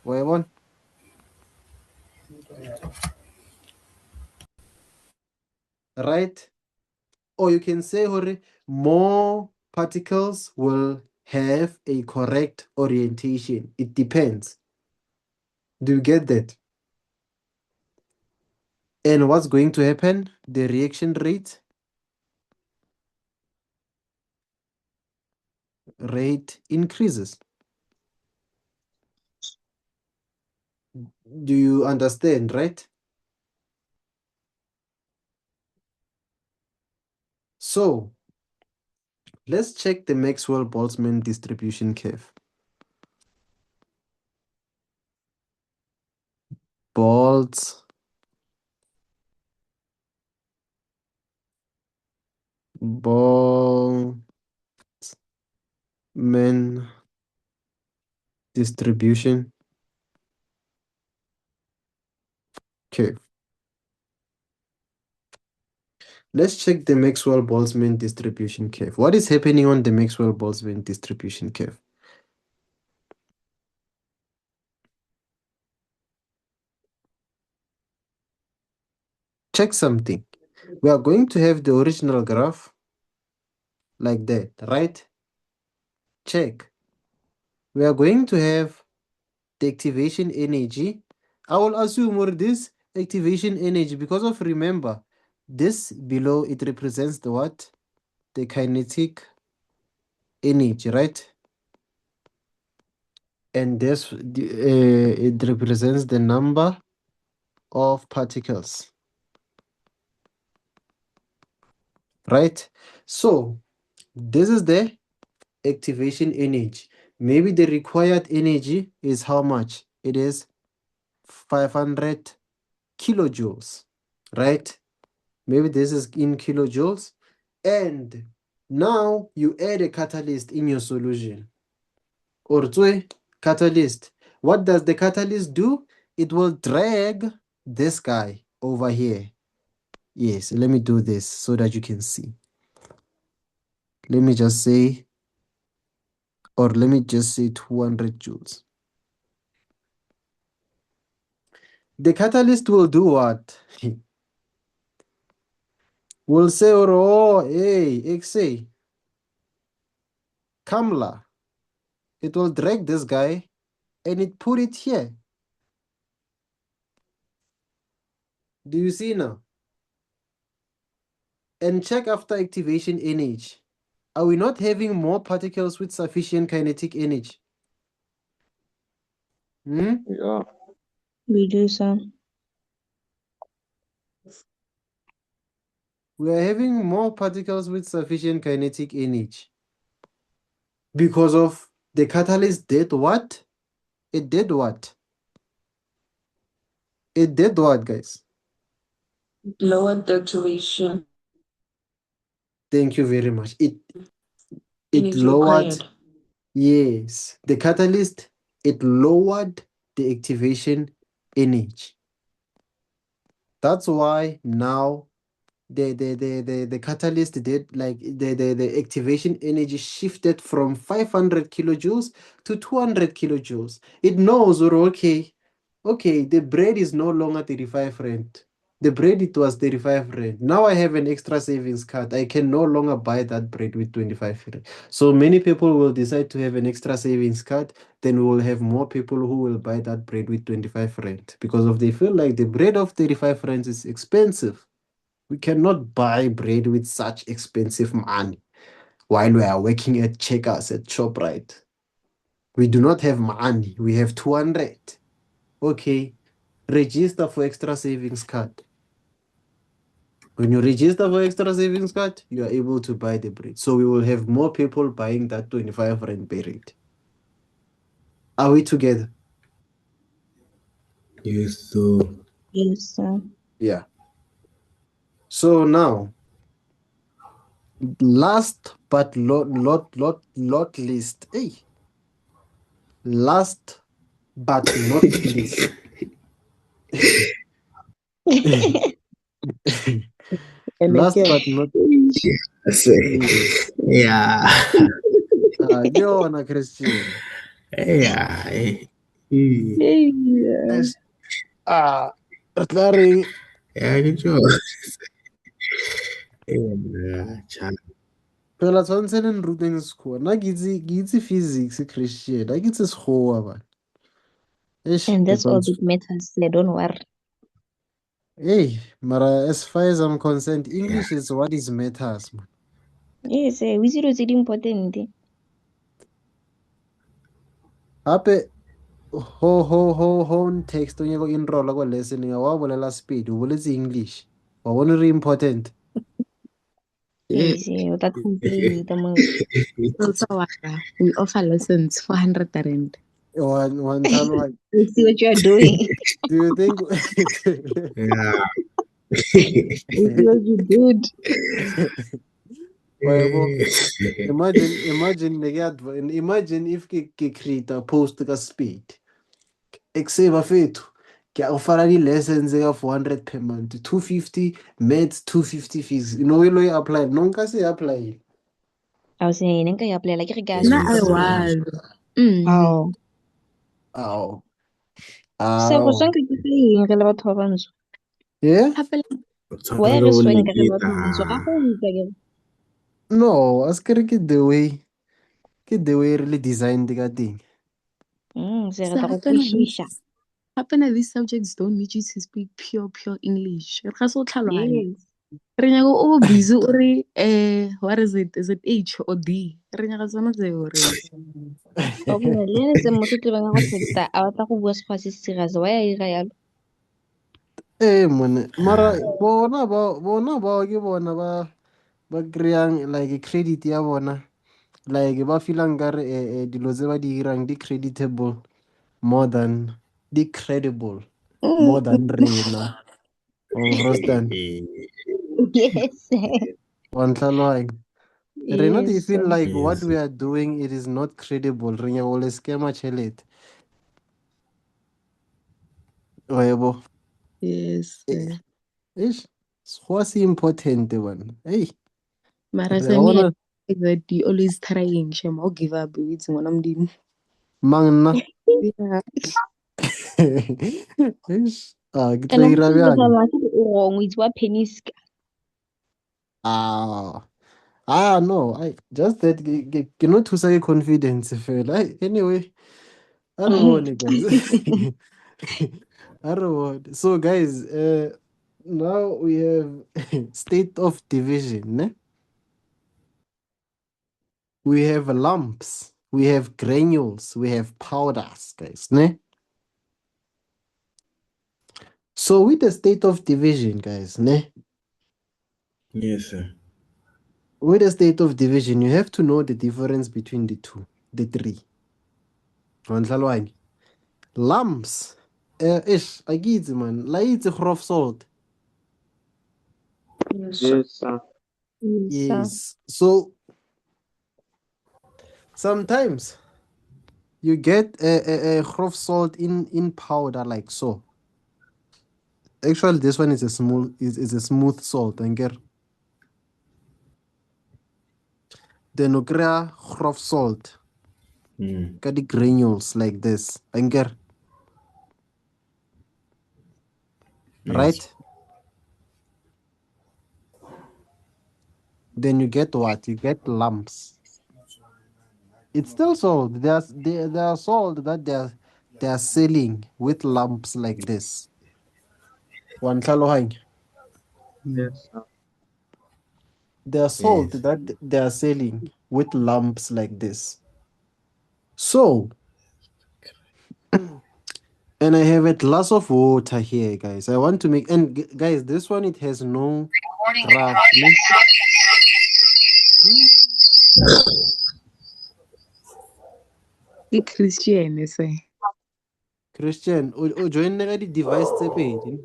Speaker 1: Why? Right? Or you can say, Hori, more particles will have a correct orientation. It depends. Do you get that? And what's going to happen? The reaction rate increases. Do you understand, right? So let's check the Maxwell-Boltzmann distribution curve. Boltzmann distribution curve. Let's check the Maxwell-Boltzmann distribution curve. What is happening on the Maxwell-Boltzmann distribution curve? Check something. We are going to have the original graph like that, right? Check. We are going to have the activation energy. I will assume or this activation energy, because of, remember, this below, it represents the what? The kinetic energy, right? And this it represents the number of particles, right? So this is the activation energy. Maybe the required energy is how much? It is 500 kilojoules, right? Maybe this is in kilojoules. And now you add a catalyst in your solution. or catalyst. What does the catalyst do? It will drag this guy over here. Yes, let me do this so that you can see. Let me just say, or let me just say 200 joules. The catalyst will do what? Will say, oh, hey, XA, Kamla. It will drag this guy and it put it here. Do you see now? And check after activation energy. Are we not having more particles with sufficient kinetic energy?
Speaker 8: Yeah.
Speaker 3: We do so.
Speaker 1: We are having more particles with sufficient kinetic energy. Because of the catalyst did what? It did what? It did what, guys?
Speaker 10: Lowered the activation
Speaker 1: Thank you very much. It
Speaker 10: energy
Speaker 1: lowered.
Speaker 10: required.
Speaker 1: Yes. The catalyst, it lowered the activation energy. That's why now the catalyst did like the activation energy shifted from 500 kilojoules to 200 kilojoules. It knows, or okay, the bread is no longer 35 rand. The bread, it was 35 rand. Now I have an extra savings card. I can no longer buy that bread with 25 rand. So many people will decide to have an extra savings card. Then we will have more people who will buy that bread with 25 rand because of they feel like the bread of 35 rand is expensive. We cannot buy bread with such expensive money while we are working at Checkers at ShopRite. We do not have money. We have 200. Okay, register for extra savings card. When you register for extra savings card, you are able to buy the bread. So we will have more people buying that 25 rand bread. Are we together?
Speaker 5: Yes, so
Speaker 3: Yes, sir.
Speaker 1: Yeah. So now, last but not least. Hey. Last but not least. Last but not least.
Speaker 5: yeah.
Speaker 1: You're on a Christian.
Speaker 5: Yeah.
Speaker 1: Yes. Clary.
Speaker 5: Yeah, good job. Yeah, child.
Speaker 1: Phela tshwanetse le nruteng sekgowa. Nna ke itse physics Christian. Ke itse sekgowa bana.
Speaker 3: And that's all that matters. So don't worry.
Speaker 1: Hey, mara as far as I'm concerned, English is what is matters, man.
Speaker 3: Yes, we see those important.
Speaker 1: Hape ho text o nyaka go enrolla kwa lesson wa bolela speed o boletse English. Wa bona re important.
Speaker 3: Yes, that complete among.
Speaker 9: Also, we offer lessons for 100 rand.
Speaker 1: One time, like,
Speaker 3: We see what you are doing.
Speaker 1: do you think?
Speaker 5: Yeah.
Speaker 3: We see what you did.
Speaker 1: Imagine if ke create a post ka speed. Exeva fethu. Ke offer di lessons ka 400 per month, 250 maths, 250 fees. You know you apply. Nonka se apply.
Speaker 3: I was saying, I apply like a gas.
Speaker 9: No, I was.
Speaker 3: Oh.
Speaker 1: Ow.
Speaker 3: So, what's wrong with you? Relevant to
Speaker 1: Yeah?
Speaker 3: Where is swing relevant?
Speaker 1: No, as ke the way really designed the thing.
Speaker 9: Happen these subjects don't need you to speak pure English.
Speaker 3: Yes.
Speaker 9: Busy what is it? Is it H or D?
Speaker 1: Mone, mara bona ba ke bona ba kreyang like credit ya bona, like ba feelang ka re dilo tse ba di irang di creditable more than di credible more than rena. Understand?
Speaker 3: Yes.
Speaker 1: Wa ntlhaloganya. Rena, do you
Speaker 3: Yes,
Speaker 1: feel
Speaker 3: sir.
Speaker 1: like what
Speaker 5: Yes.
Speaker 1: we are doing it is not credible? Ringa wole scammer chelet. Oyabo.
Speaker 9: Yes, sir.
Speaker 1: Ish. What's important one? Hey,
Speaker 9: Mara
Speaker 1: I
Speaker 9: Sammy, I
Speaker 1: wanna
Speaker 9: like that you always trying. Shem, I'll give up. It's one of them.
Speaker 1: mangna.
Speaker 9: Yeah.
Speaker 1: Ish. Ah, ke
Speaker 3: And
Speaker 1: tla
Speaker 3: I'm
Speaker 1: ira
Speaker 3: saying
Speaker 1: bjang?
Speaker 3: wrong with what pennies.
Speaker 1: Ah. Ah, no. I just that ke no thusa ke confidence fela. Anyway, I don't want it, guys. I don't want. So, guys, now we have state of division. Ne? We have lumps, we have granules, we have powders, guys. Ne? So, with the state of division, guys, ne?
Speaker 5: Yes, sir.
Speaker 1: With the state of division, you have to know the difference between the two, the three. Wanhlalwani? Lumps. Ish, I get it, man. La it's a of salt.
Speaker 10: Yes, sir.
Speaker 3: Yes, sir.
Speaker 1: Yes. So, sometimes you get a of salt in powder like so. Actually, this one is is a smooth salt. And get then you create of salt, got the granules like this. And get
Speaker 5: Yes.
Speaker 1: right. Then you get what? You get lumps. It's still salt. There are salt that they are selling with lumps like this. One Wanhlalwani.
Speaker 8: Yes, sir.
Speaker 1: There are salt
Speaker 5: Yes.
Speaker 1: that they are selling with lumps like this. So, and I have a glass of water here, guys. I want to make, and guys, this one, it has no craft. Ne?
Speaker 9: The Christian, sir.
Speaker 1: Christian, o join the device tse pedi.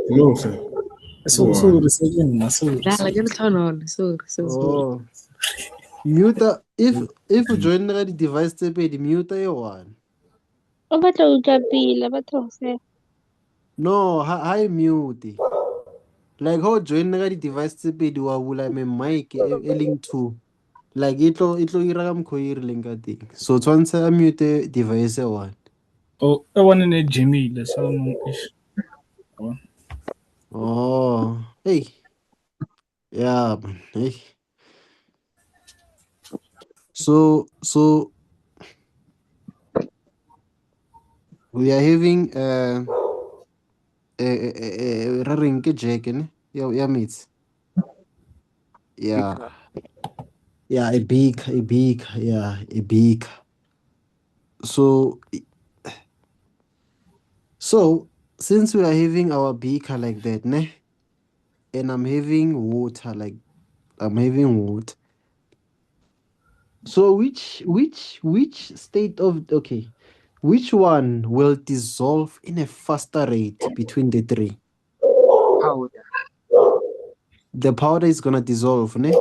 Speaker 5: No, sir.
Speaker 6: So
Speaker 5: Go on.
Speaker 6: researching na so
Speaker 9: Yeah, like a town hall. Sorry.
Speaker 1: Oh, mute. If you join the device tse pedi, mute your one.
Speaker 2: O batla ho utlwa pila batho se.
Speaker 1: No, hi mute. Like how join the device tse pedi wa bula me mic e link to. Like itlo ira ka mokgwa o e rileng ka teng. So tshwanetse a mute device one.
Speaker 6: Oh, I want to Jimmy. The sound is.
Speaker 1: Oh, hey. Yeah, man. Hey. So we are having ra reng ke jack ne? Ya mates. Yeah. Yeah, a big, yeah, a big. So since we are having our beaker like that, ne? And I'm having water, like I'm having water. So which state of okay, which one will dissolve in a faster rate between the three?
Speaker 8: Powder.
Speaker 1: The powder is gonna dissolve, ne?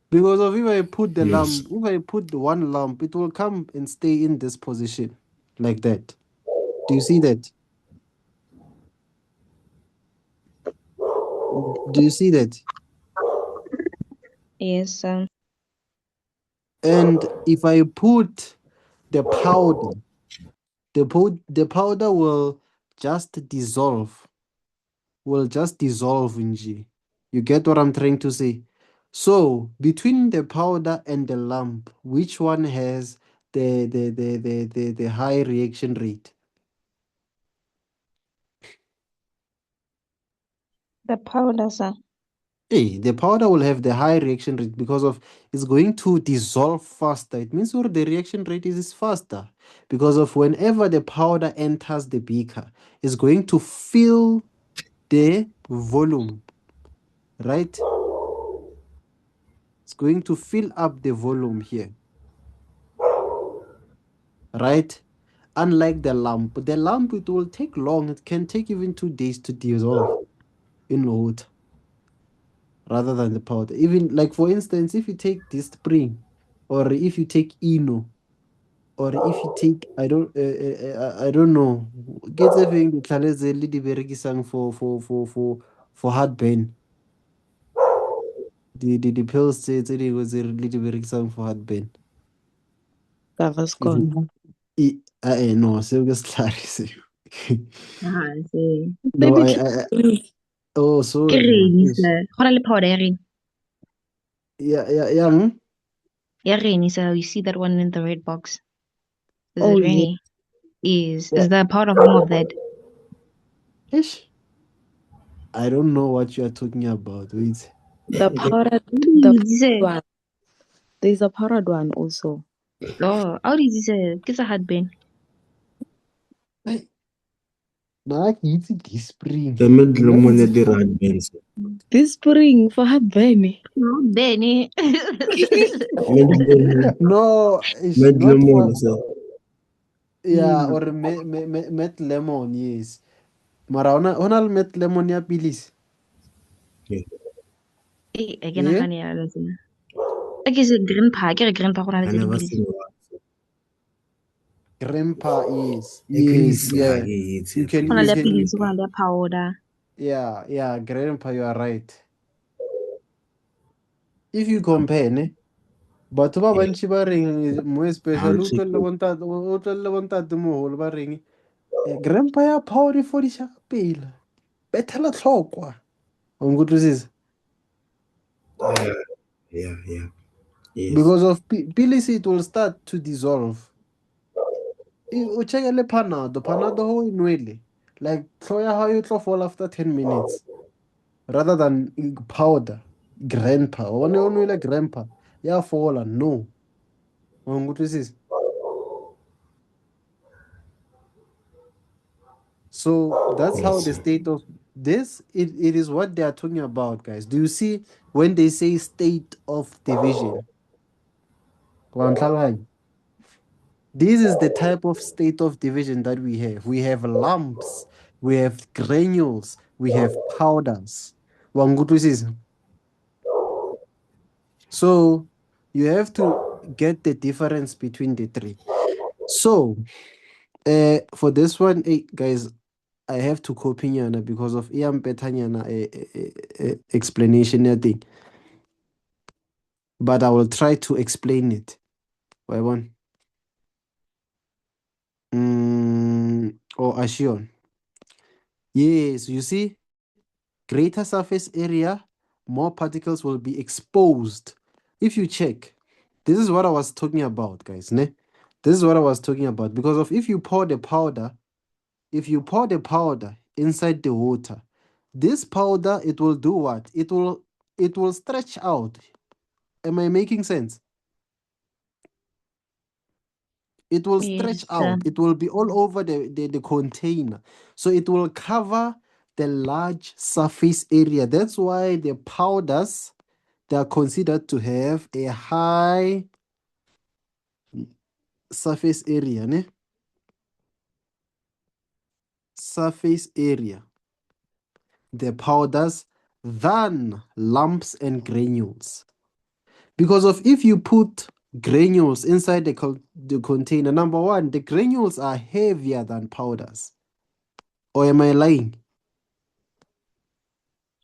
Speaker 1: Because of if I put the
Speaker 5: Yes.
Speaker 1: lump, if I put the one lump, it will come and stay in this position like that. Do you see that? Do you see that?
Speaker 3: Yes, sir.
Speaker 1: And if I put the powder, the powder will just dissolve. Will just dissolve in G. You get what I'm trying to say? So between the powder and the lump, which one has the high reaction rate?
Speaker 3: The powder, sir.
Speaker 1: Hey, the powder will have the high reaction rate because of it's going to dissolve faster. It means the reaction rate is faster because of whenever the powder enters the beaker, it's going to fill the volume, right? It's going to fill up the volume here, right? Unlike the lump it will take long. It can take even 2 days to dissolve. in water rather than the powder. Even like for instance, if you take this spring, or if you take Eno, or if you take I don't know, get a thing the di berekisang for heartburn. The pills tse dingwe tse re di berekisang for heartburn.
Speaker 9: Gaviscon.
Speaker 1: No, seo ke setlhare seo. No,
Speaker 3: Baby
Speaker 1: oh
Speaker 3: ke
Speaker 1: sorry.
Speaker 3: reng
Speaker 1: Yes.
Speaker 3: sir? Go na le powder ya reng?
Speaker 1: Yeah.
Speaker 3: Ya reng sir, you see that one in the red box? Is
Speaker 9: Oh,
Speaker 3: it
Speaker 9: yeah.
Speaker 3: rainy? Is the powder form of that?
Speaker 1: Ish. I don't know what you are talking about. Wait.
Speaker 9: The powdered
Speaker 3: Sir.
Speaker 9: one. There's a powdered one also.
Speaker 3: Oh, how did you say? Ke sa heartburn.
Speaker 1: Nah, ke itse Disprin.
Speaker 5: The mid lemon ya di-red bands.
Speaker 9: This spring for heartburn.
Speaker 3: No, Benny.
Speaker 5: Mid lemon.
Speaker 1: No, it's
Speaker 5: Mid
Speaker 1: not
Speaker 5: lemon,
Speaker 1: for.
Speaker 5: sir.
Speaker 1: Yeah, or met lemon, yes. Mara ona le met lemon ya pilisi.
Speaker 3: Eh, I
Speaker 1: Yeah?
Speaker 3: nagane yalo sir. Ke se grandpa, ke re grandpa go na le
Speaker 5: I
Speaker 3: tse
Speaker 5: never
Speaker 3: dipilisi.
Speaker 5: seen one.
Speaker 1: Grandpa, yes.
Speaker 5: I can
Speaker 1: Yes,
Speaker 5: see
Speaker 1: yeah.
Speaker 5: it.
Speaker 1: You can,
Speaker 3: Go na
Speaker 1: you
Speaker 3: le
Speaker 1: can.
Speaker 3: pilisi, go na le powder.
Speaker 1: Yeah, Grandpa, you are right. If you compare, ne? Batho ba bantši ba reng mo especially o tlwelele bontate mogolo ba reng grandpa ya power e fodiša ka pela bethela tlhokwa o nkutlwisisa
Speaker 5: Yeah. Yes.
Speaker 1: because of pilisi it will start to dissolve. O check le panado go e nwele like tlho ya gago e tlo fall after 10 minutes rather than powder grandpa o bone o nwele grandpa ya fola no o nkutlwisisa. So that's how the state of this it is what they are talking about, guys. Do you see when they say state of division? This is the type of state of division that we have. We have lumps, we have granules, we have powders. So you have to get the difference between the three. So for this one, guys, I have to copy nyana because of Ian Petanyana explanation thing. But I will try to explain it. Why one? Or Ashion. Yes, you see, greater surface area, more particles will be exposed. If you check, this is what I was talking about, guys. Ne? This is what I was talking about because of if you pour the powder inside the water, this powder it will do what? It will stretch out. Am I making sense? It will stretch
Speaker 3: Yes,
Speaker 1: out. It will be all over the container. So it will cover the large surface area. That's why the powders they are considered to have a high surface area. Ne? Surface area. The powders than lumps and granules. Because of if you put granules inside the container, number one, the granules are heavier than powders. Or am I lying?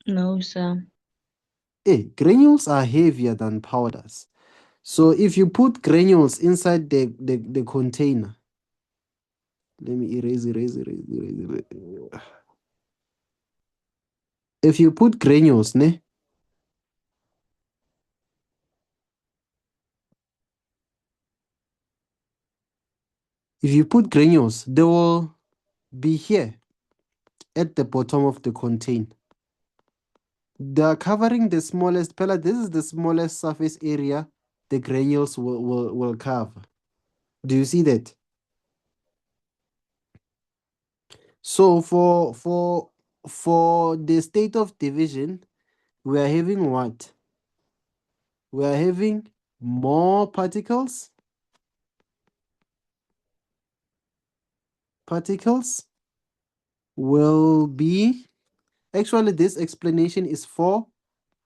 Speaker 3: No, sir.
Speaker 1: Granules are heavier than powders. So if you put granules inside the container, let me erase. If you put granules, ne? If you put granules, they will be here at the bottom of the container. They are covering the smallest pillar. This is the smallest surface area the granules will cover. Do you see that? So for the state of division, we are having what? We are having more particles. Particles will be Actually, this explanation is for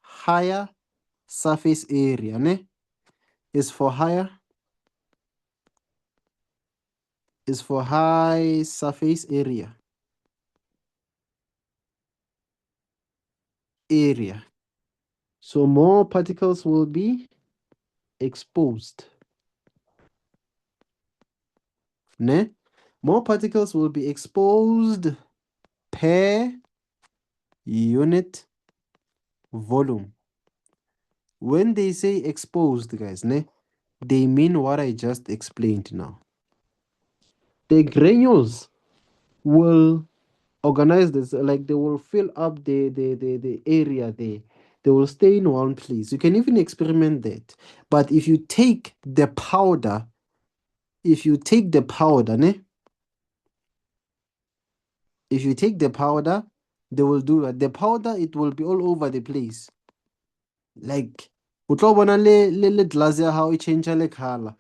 Speaker 1: higher surface area, ne? Is for high surface area. So more particles will be exposed. Ne? More particles will be exposed per unit volume. When they say exposed, guys, ne, they mean what I just explained now. The granules will organize this, like they will fill up the area there. They will stay in one place. You can even experiment that. But if you take the powder, ne, if you take the powder, they will do that. The powder, it will be all over the place. Like, o tlo bona le glass ya hao e change le color.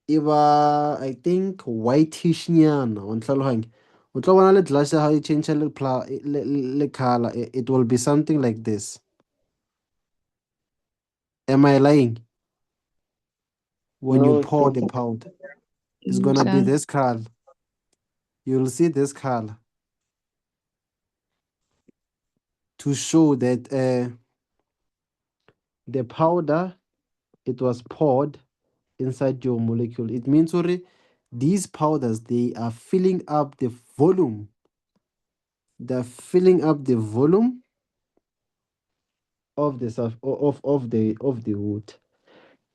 Speaker 1: Iba, I think, whitish nyana. O ntlhalohanya. O tlo bona le glass ya hao e change le color. It will be something like this. Am I lying? When you
Speaker 5: No,
Speaker 1: pour the powder, it's gonna be this color. You'll see this color to show that the powder, it was poured inside your molecule. It means already these powders, they are filling up the volume. They're filling up the volume of the wood.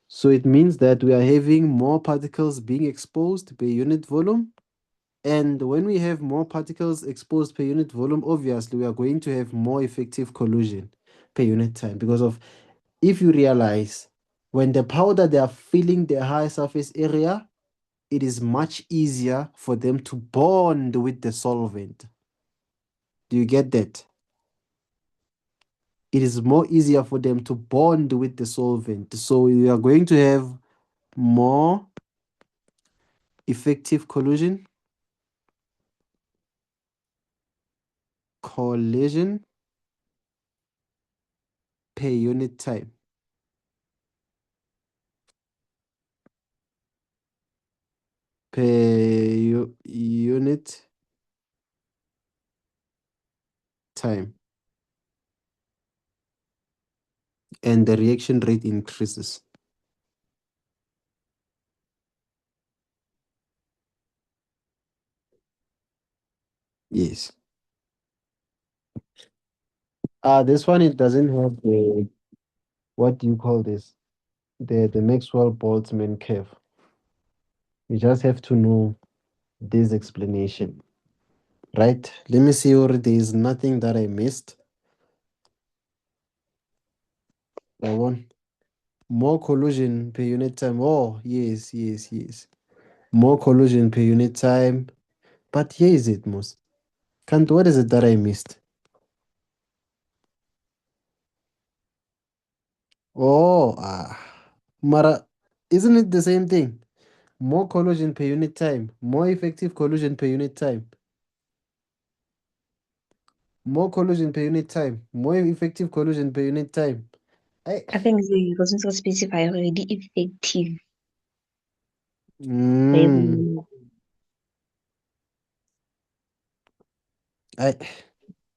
Speaker 1: So it means that we are having more particles being exposed per unit volume. And when we have more particles exposed per unit volume, obviously we are going to have more effective collision per unit time. Because of, if you realize, when the powder, they are filling the high surface area, it is much easier for them to bond with the solvent. Do you get that? It is more easier for them to bond with the solvent. So we are going to have more effective collision per unit time. Unit time. And the reaction rate increases. Yes. This one, it doesn't have the, what do you call this? The Maxwell-Boltzmann curve. You just have to know this explanation. Right? Let me see if there is nothing that I missed. That one. More collision per unit time. Oh, yes. More collision per unit time. But here is it, Mos. Can't, what is it that I missed? Oh, Mara, isn't it the same thing? More collision per unit time. More effective collision per unit time. More collision per unit time. More effective collision per unit time.
Speaker 3: I think it wasn't so specified already effective.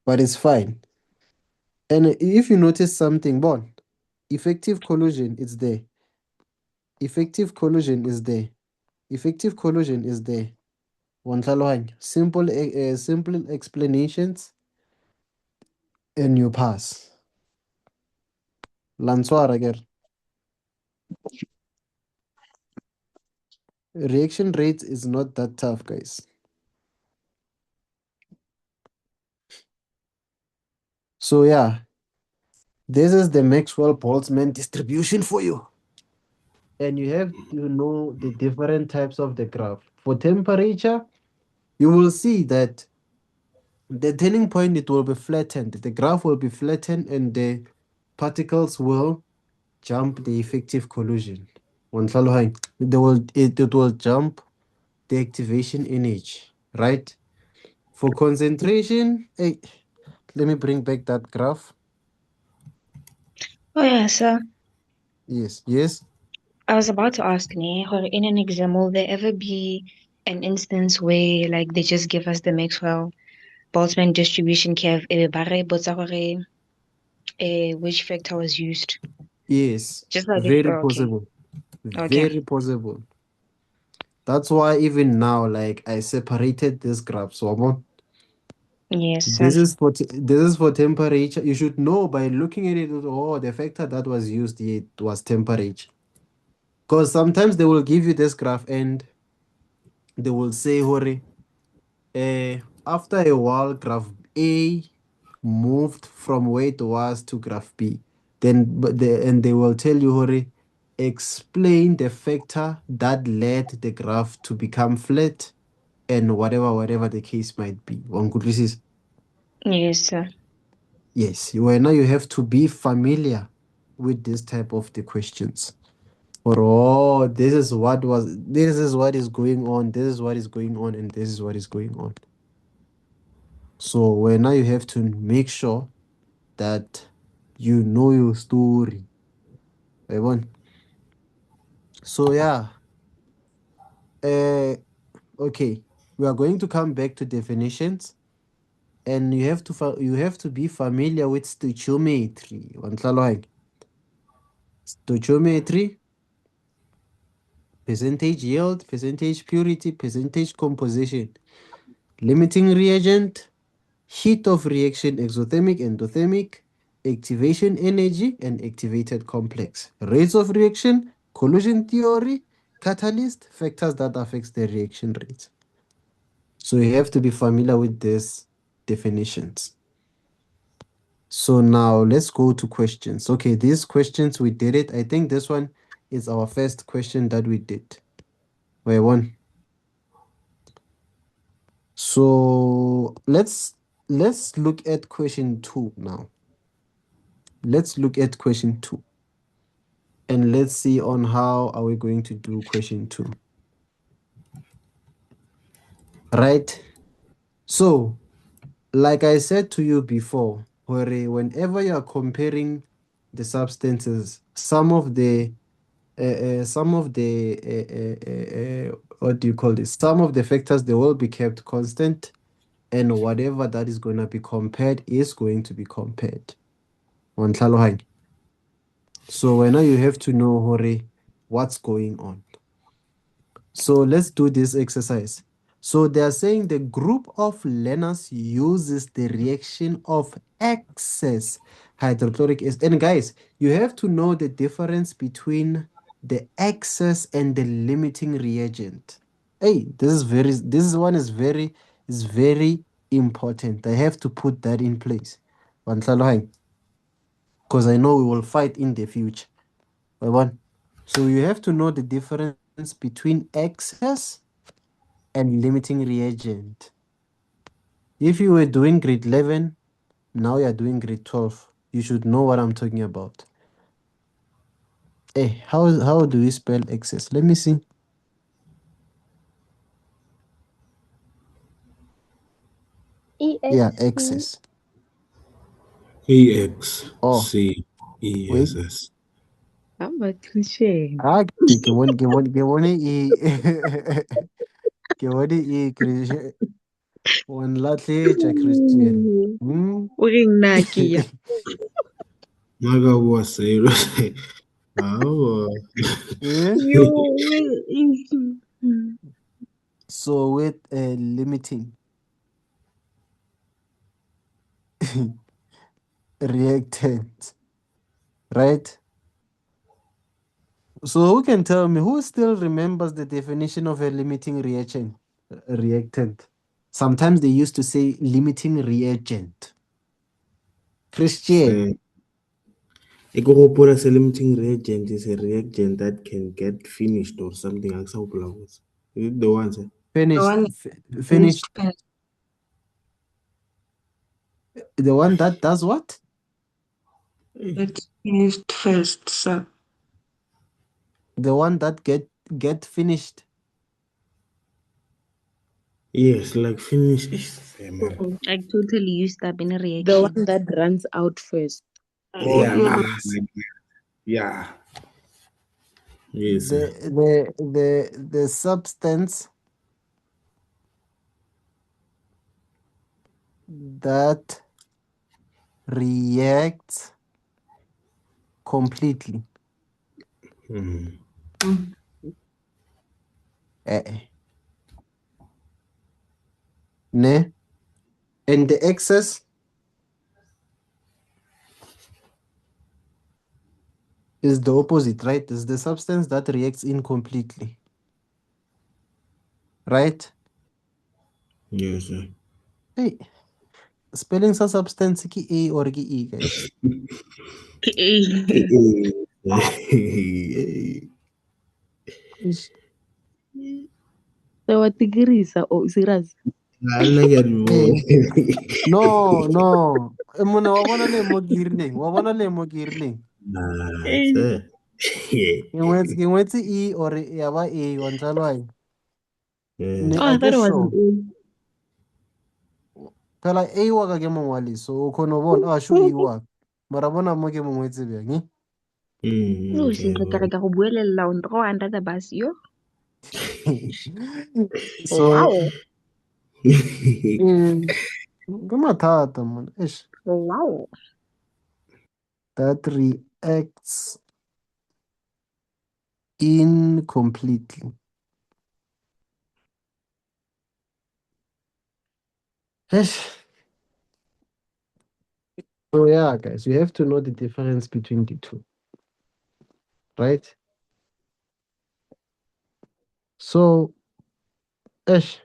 Speaker 1: But it's fine. And if you notice something, Bon, effective collision is there. Effective collision is there. Effective collision is there. Simple explanations and you pass. Lanswara again. Reaction rate is not that tough, guys. So yeah, this is the Maxwell-Boltzmann distribution for you. And you have to know the different types of the graph. For temperature, you will see that the turning point, it will be flattened. The graph will be flattened and the particles will jump the effective collision. It will jump the activation energy, right? For concentration, Let me bring back that graph.
Speaker 3: Oh yeah, sir.
Speaker 1: Yes, yes.
Speaker 3: I was about to ask, in an exam, will there ever be an instance where like they just give us the Maxwell-Boltzmann distribution curve, which factor was used?
Speaker 1: Yes,
Speaker 3: Just like if
Speaker 1: very
Speaker 3: okay.
Speaker 1: possible.
Speaker 3: Okay.
Speaker 1: Very possible. That's why even now, like I separated this graph. So
Speaker 3: Yes, sir.
Speaker 1: this is for temperature. You should know by looking at it. Oh, the factor that was used here was temperature. Because sometimes they will give you this graph and they will say, Hori, after a while, graph A moved from where it was to graph B. And they will tell you, Hori, explain the factor that led the graph to become flat and whatever the case might be.
Speaker 3: Yes, sir.
Speaker 1: Yes, now you have to be familiar with this type of the questions. Or this is what is going on, this is what is going on, and this is what is going on. So now you have to make sure that you know your story. Everyone. So yeah. Okay. We are going to come back to definitions. And you have to be familiar with stoichiometry. Stoichiometry, percentage yield, percentage purity, percentage composition, limiting reagent, heat of reaction, exothermic, endothermic, activation energy, and activated complex, rates of reaction, collision theory, catalyst, factors that affects the reaction rate. So you have to be familiar with these definitions. So now let's go to questions. Okay, these questions we did it. I think this one is our first question that we did. Wait, one. So let's look at question 2 now. Let's look at question 2. And let's see on how are we going to do question 2. Right? So, like I said to you before, whenever you are comparing the substances, some of the what do you call this? Some of the factors, they will be kept constant, and whatever that is going to be compared is going to be compared. So now you have to know, Hore, what's going on. So let's do this exercise. So they are saying the group of learners uses the reaction of excess hydrochloric acid. And guys, you have to know the difference between the excess and the limiting reagent. Hey, this one is very important. I have to put that in place. Because I know we will fight in the future. So you have to know the difference between excess and limiting reagent. If you were doing grade 11, now you are doing grade 12. You should know what I'm talking about. Hey, how do we spell excess? Let me see. Yeah, excess.
Speaker 5: EXCESS.
Speaker 9: I'm a Christian.
Speaker 1: Ke bone Christian. One latle Christian.
Speaker 9: Nakia.
Speaker 5: Maga was serious.
Speaker 1: So with limiting reactant, right? So who can tell me, who still remembers the definition of a limiting reactant? Sometimes they used to say limiting reagent. Christian.
Speaker 5: A limiting reagent is a reagent that can get finished or something. Is it the one?
Speaker 1: Finished. The one that does what?
Speaker 10: It's finished first, sir.
Speaker 1: The one that get finished.
Speaker 5: Yes, like finish. Mara.
Speaker 3: Like totally used up in a
Speaker 9: The
Speaker 3: reaction.
Speaker 9: one that runs out first.
Speaker 5: Yeah,
Speaker 1: Yes.
Speaker 5: yeah. Yes.
Speaker 1: The substance that reacts completely.
Speaker 5: Mm.
Speaker 1: Ne? And the excess is the opposite, right? It's the substance that reacts incompletely. Right?
Speaker 5: Yes, sir.
Speaker 1: Hey, spelling sa substance ki A or ki E, guys. Ish.
Speaker 9: So what tigirisa or serious?
Speaker 1: Eh, no. Mona wa bona le mo girling. Wa bona le mo girling.
Speaker 5: Sir.
Speaker 1: Ke ngwetse E or ya ba A wa ntlhalwa. Ne
Speaker 3: Oh,
Speaker 1: a
Speaker 3: I thought
Speaker 1: ke
Speaker 3: it was
Speaker 1: sure.
Speaker 3: an
Speaker 1: Phela A wa ka ke mongwali so o kgona bona a sure E wa. Mara bona mo ke mongwetse bjang, eh?
Speaker 3: Oh, sentle ke re ka go buelela o throw under the bus yo.
Speaker 1: So,
Speaker 3: Wow.
Speaker 1: ke mathata man. Ish.
Speaker 3: Wow.
Speaker 1: That reacts incompletely. Ish. So yeah, guys, you have to know the difference between the two, right? So, ish.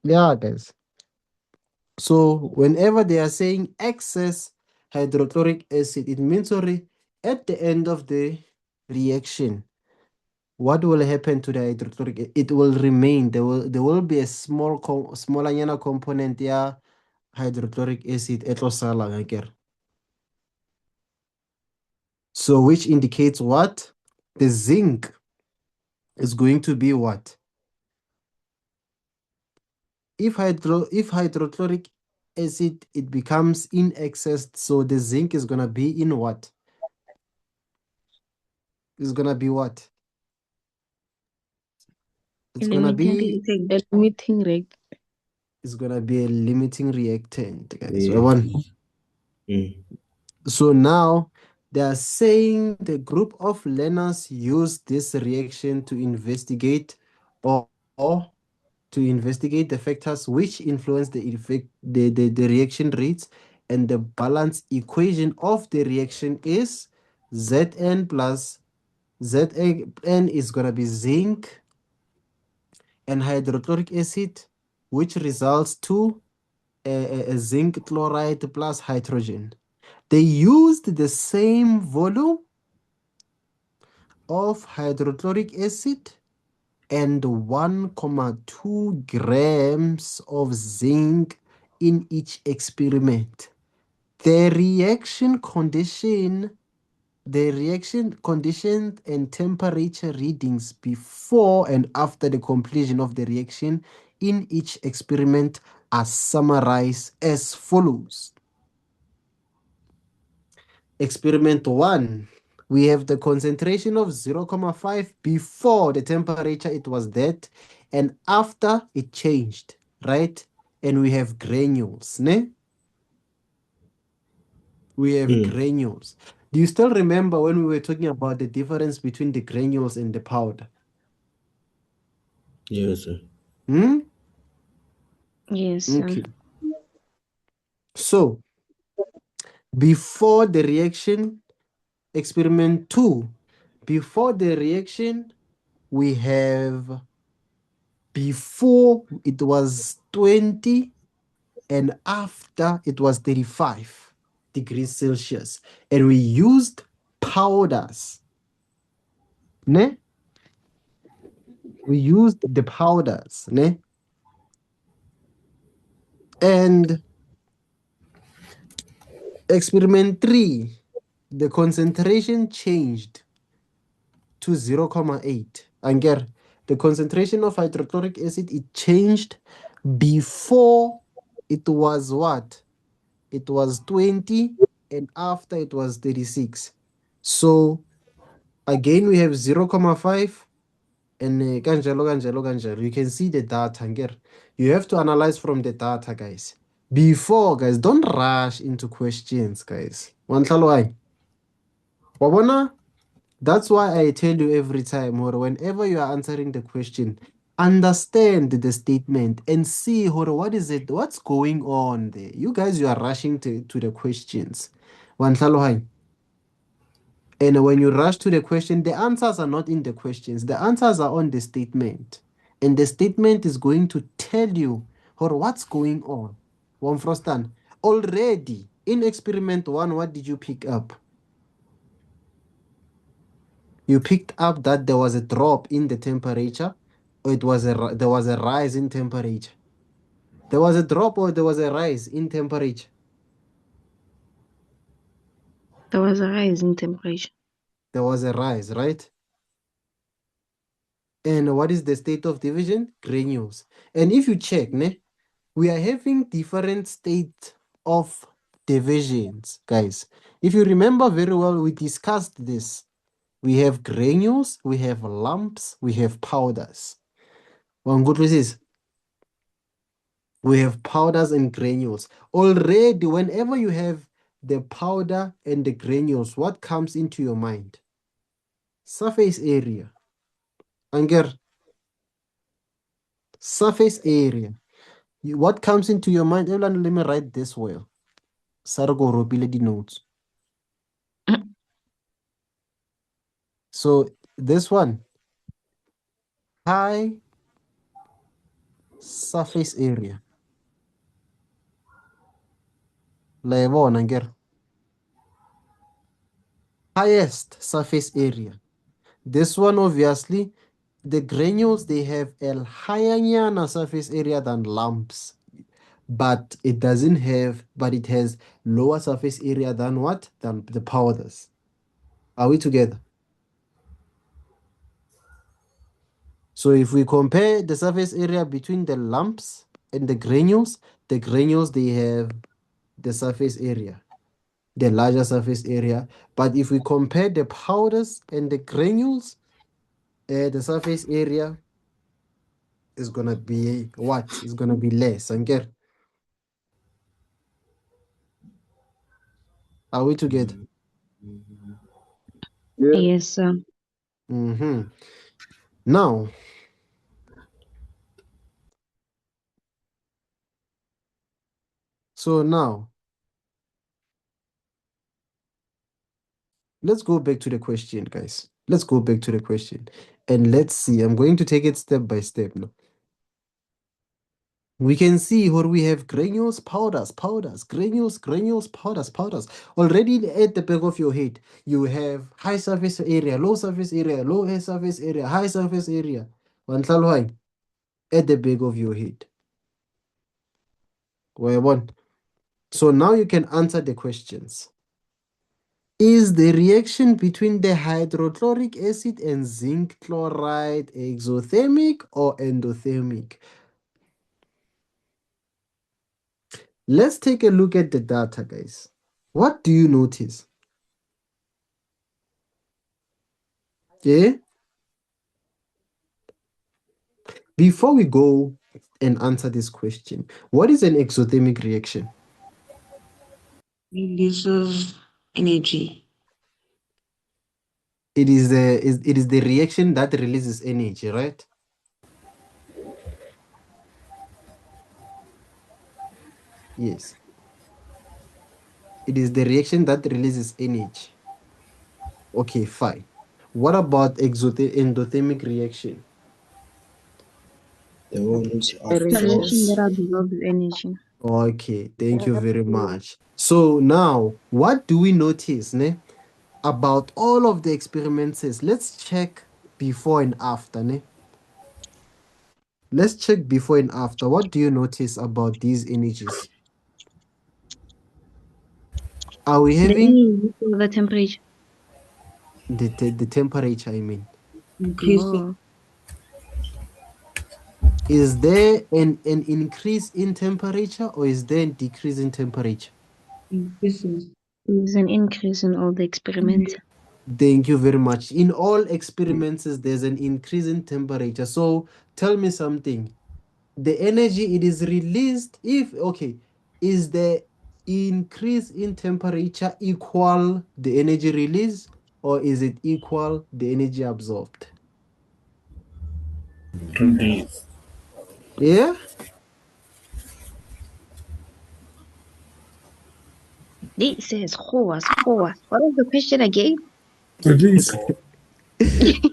Speaker 1: Yeah, guys. So whenever they are saying excess hydrochloric acid, it means sorry, at the end of the reaction, what will happen to the hydrochloric? It will remain. There will be a smaller component, yeah, hydrochloric acid etlosala ngakere. So which indicates what? The zinc is going to be what? If hydrochloric acid it becomes in excess, so the zinc is gonna be in what? Is gonna be what? It's gonna be
Speaker 9: A limiting rate.
Speaker 1: it's gonna be a limiting reactant, guys.
Speaker 5: Mm.
Speaker 1: So now they are saying the group of learners use this reaction to investigate or to investigate the factors which influence the effect the reaction rates, and the balance equation of the reaction is Zn plus Zn is gonna be zinc and hydrochloric acid, which results to a zinc chloride plus hydrogen. They used the same volume of hydrochloric acid and 1,2 grams of zinc in each experiment. The reaction condition and temperature readings before and after the completion of the reaction in each experiment are summarized as follows. Experiment 1, we have the concentration of 0,5 before the temperature it was that, and after it changed, right? And we have granules, ne? We have granules. Do you still remember when we were talking about the difference between the granules and the powder?
Speaker 5: Yes, sir.
Speaker 3: Yes, sir.
Speaker 1: Okay. So, before the reaction, experiment 2, before the reaction, we have before it was 20 and after it was 35 degrees Celsius. And we used powders. Ne? We used the powders. Ne? And experiment 3, the concentration changed to 0,8. Anger. The concentration of hydrochloric acid, it changed before it was what? It was 20 and after it was 36. So again, we have 0.5 and kanjalo. You can see the data. Ngere. You have to analyze from the data, guys. Before, guys, don't rush into questions, guys. Wanhlalo why? Wabona? That's why I tell you every time, or whenever you are answering the question, understand the statement and see what is it, what's going on there. You guys, you are rushing to the questions. Wanhlalo why? And when you rush to the question, the answers are not in the questions. The answers are on the statement. And the statement is going to tell you what's going on. One Frostan, already in experiment 1, what did you pick up? You picked up that there was a drop in the temperature, or there was a rise in temperature. There was a drop or there was a rise in temperature.
Speaker 3: There was a rise in temperature.
Speaker 1: There was a rise, right? And what is the state of division? Granules. And if you check, we are having different state of divisions, guys. If you remember very well, we discussed this. We have granules, we have lumps, we have powders. One good is we have powders and granules. Already, whenever you have the powder and the granules, what comes into your mind? Surface area. Anger. Surface area. What comes into your mind? Everyone, let me write this well. Sargo ropile di notes. So this one, high surface area. Level anger. Highest surface area. This one, obviously, the granules, they have a higher surface area than lumps, but it has lower surface area than what? Than the powders. Are we together? So if we compare the surface area between the lumps and the granules, they have the surface area, the larger surface area. But if we compare the powders and the granules, the surface area is gonna be what? It's gonna be less. Are we together?
Speaker 8: Yeah.
Speaker 3: Yes, sir.
Speaker 1: Now, let's go back to the question, guys. Let's go back to the question and let's see. I'm going to take it step by step now. We can see where we have granules, powders, granules, powders. Already at the back of your head, you have high surface area, low surface area, low surface area, high surface area. At the back of your head. So now you can answer the questions. Is the reaction between the hydrochloric acid and zinc chloride exothermic or endothermic? Let's take a look at the data, guys. What do you notice? Yeah? Before we go and answer this question, what is an exothermic reaction?
Speaker 10: Releases energy.
Speaker 1: It is the reaction that releases energy, right? Yes. It is the reaction that releases energy. Okay, fine. What about endothermic reaction?
Speaker 5: The one which
Speaker 9: The reaction that
Speaker 5: absorbs.
Speaker 9: absorbs energy.
Speaker 1: Okay, thank you very much. So now, what do we notice about all of the experiments? Let's check before and after. Let's check before and after. What do you notice about these energies? Are we having
Speaker 3: The temperature.
Speaker 1: the temperature, I mean?
Speaker 10: Increase
Speaker 9: Oh.
Speaker 1: Is there an increase in temperature or is there a decrease in temperature?
Speaker 10: Increases.
Speaker 3: There's an increase in all the experiments.
Speaker 1: Thank you very much. In all experiments, there's an increase in temperature. So tell me something. The energy it is released, is the increase in temperature equal the energy release or is it equal the energy absorbed?
Speaker 6: Release.
Speaker 1: Yeah?
Speaker 3: It says Hoa. What was the question again?
Speaker 6: Release.
Speaker 3: It's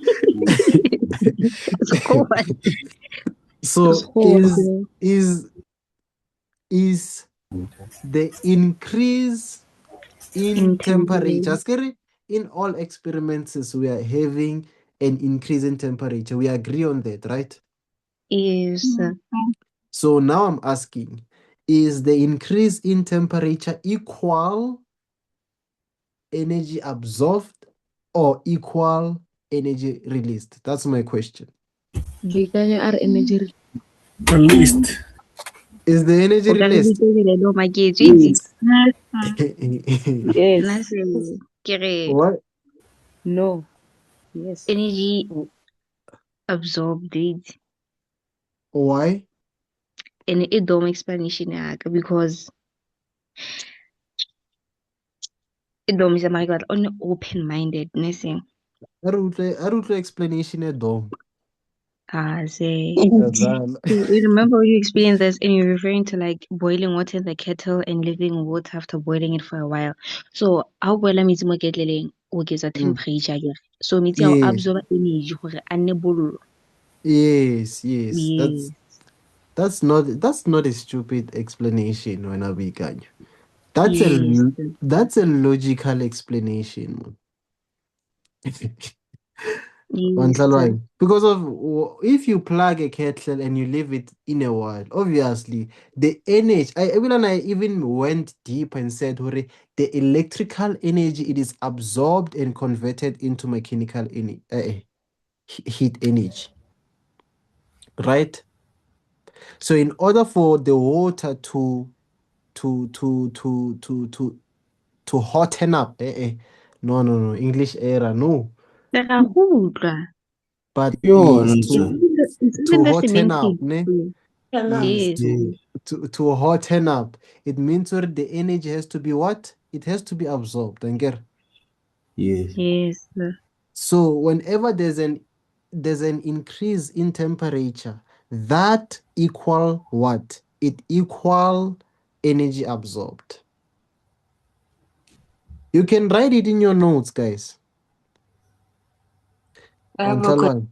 Speaker 3: Hoa.
Speaker 1: So
Speaker 3: Hoa.
Speaker 1: is the increase in temperature. Scary. In all experiments, we are having an increase in temperature. We agree on that, right?
Speaker 3: Is
Speaker 1: So now I'm asking, is the increase in temperature equal energy absorbed or equal energy released? That's my question.
Speaker 9: Biganya are energy.
Speaker 6: Released.
Speaker 1: Is the energy released?
Speaker 9: Yes.
Speaker 1: What?
Speaker 9: No. Yes.
Speaker 3: Energy absorbed it.
Speaker 1: Why?
Speaker 3: And it don't explanation because it don't mean my God on open-mindedness.
Speaker 1: I don't explanation at all.
Speaker 3: Say you remember you experienced this and you're referring to like boiling water in the kettle and leaving water after boiling it for a while. So how boil means mo ketleleng o oketsa temperature akere. So means you
Speaker 1: Yes.
Speaker 3: absorb energy gore a nne bollo.
Speaker 1: Yes.
Speaker 3: Yes.
Speaker 1: That's not a stupid explanation when I began. That's
Speaker 3: Yes.
Speaker 1: that's a logical explanation.
Speaker 3: Yes.
Speaker 1: Because if you plug a kettle and you leave it in a while, obviously the energy. I even went deep and said, "Hore, the electrical energy it is absorbed and converted into mechanical heat energy, right? So in order for the water to hotten up, no, English error, no. But yes,
Speaker 3: It's
Speaker 1: to
Speaker 3: even the
Speaker 1: hotten up,
Speaker 3: semantics.
Speaker 1: ne?
Speaker 3: Yes.
Speaker 1: To hotten up, it means where the energy has to be what? It has to be absorbed. And get
Speaker 5: Yes.
Speaker 1: so whenever there's an increase in temperature, that equal what? It equal energy absorbed. You can write it in your notes, guys. On Talwai.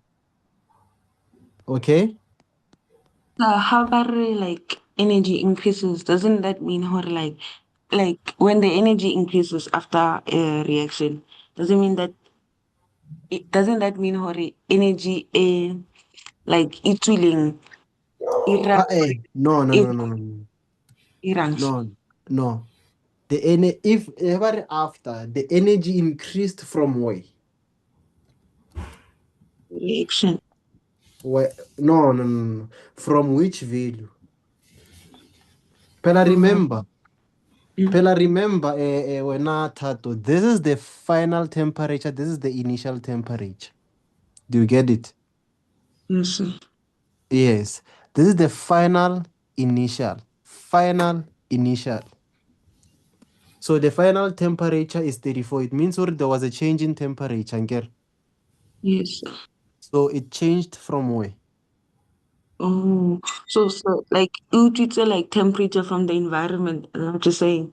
Speaker 1: Okay.
Speaker 10: How about like energy increases? Doesn't that mean how like when the energy increases after a reaction, doesn't that mean how energy like it's willing
Speaker 1: No.
Speaker 10: irang
Speaker 1: No. If ever after the energy increased from where?
Speaker 10: reaction.
Speaker 1: Where? No. From which value? Pela remember. When this is the final temperature, this is the initial temperature. Do you get it?
Speaker 10: Yes.
Speaker 1: Yes. This is the final initial. So the final temperature is 34. It means there was a change in temperature. Ngere?
Speaker 10: Yes.
Speaker 1: So it changed from where?
Speaker 10: Oh, so like you treat it like temperature from the environment. I'm just saying.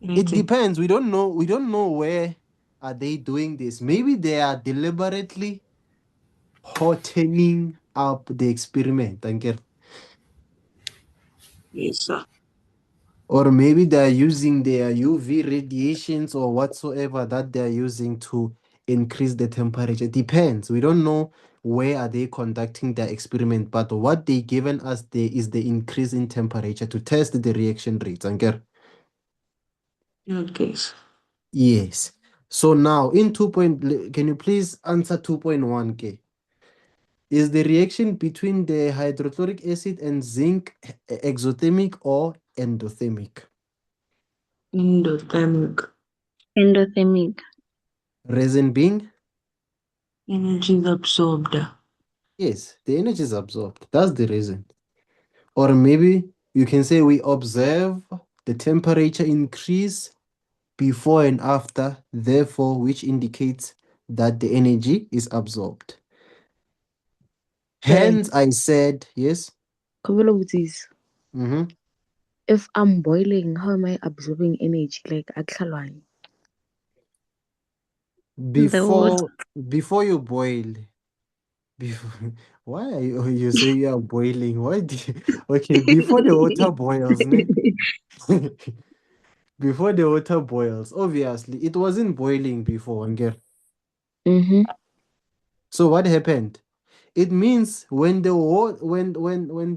Speaker 1: It depends. We don't know. We don't know where are they doing this. Maybe they are deliberately hottening up the experiment. Ngere?
Speaker 10: Yes, sir.
Speaker 1: Or maybe they are using their UV radiations or whatsoever that they are using to increase the temperature. Depends. We don't know where are they conducting their experiment, but what they given us there is the increase in temperature to test the reaction rates. Angger?
Speaker 10: Okay.
Speaker 1: Yes. So now in 2 point, can you please answer 2.1K? Is the reaction between the hydrochloric acid and zinc exothermic or endothermic?
Speaker 10: Endothermic.
Speaker 3: Endothermic.
Speaker 1: Reason being?
Speaker 10: Energy is absorbed.
Speaker 1: Yes, the energy is absorbed. That's the reason. Or maybe you can say we observe the temperature increase before and after, therefore, which indicates that the energy is absorbed. Hence, I said, yes. Mm-hmm.
Speaker 9: If I'm boiling, how am I absorbing energy? Like akhalwani.
Speaker 1: Before you boil, before, why are you say you are boiling? Why do okay, before the water boils, ne? Before the water boils, obviously, it wasn't boiling before, Ngere.
Speaker 9: Mm-hmm.
Speaker 1: So what happened? It means when the when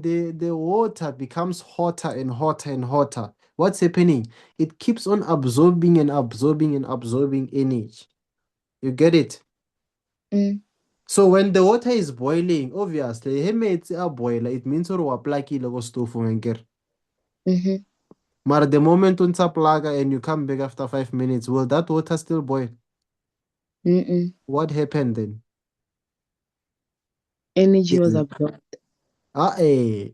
Speaker 1: the water becomes hotter and hotter and hotter, what's happening? It keeps on absorbing and absorbing and absorbing energy. You get it?
Speaker 9: Mm.
Speaker 1: So when the water is boiling, obviously, it's a boiler. It means or apply kilo stove ngere.
Speaker 9: Mm-hmm.
Speaker 1: But the moment on plug and you come back after 5 minutes, will that water still boil?
Speaker 9: Mm-mm.
Speaker 1: What happened then?
Speaker 9: Energy was absorbed.
Speaker 1: The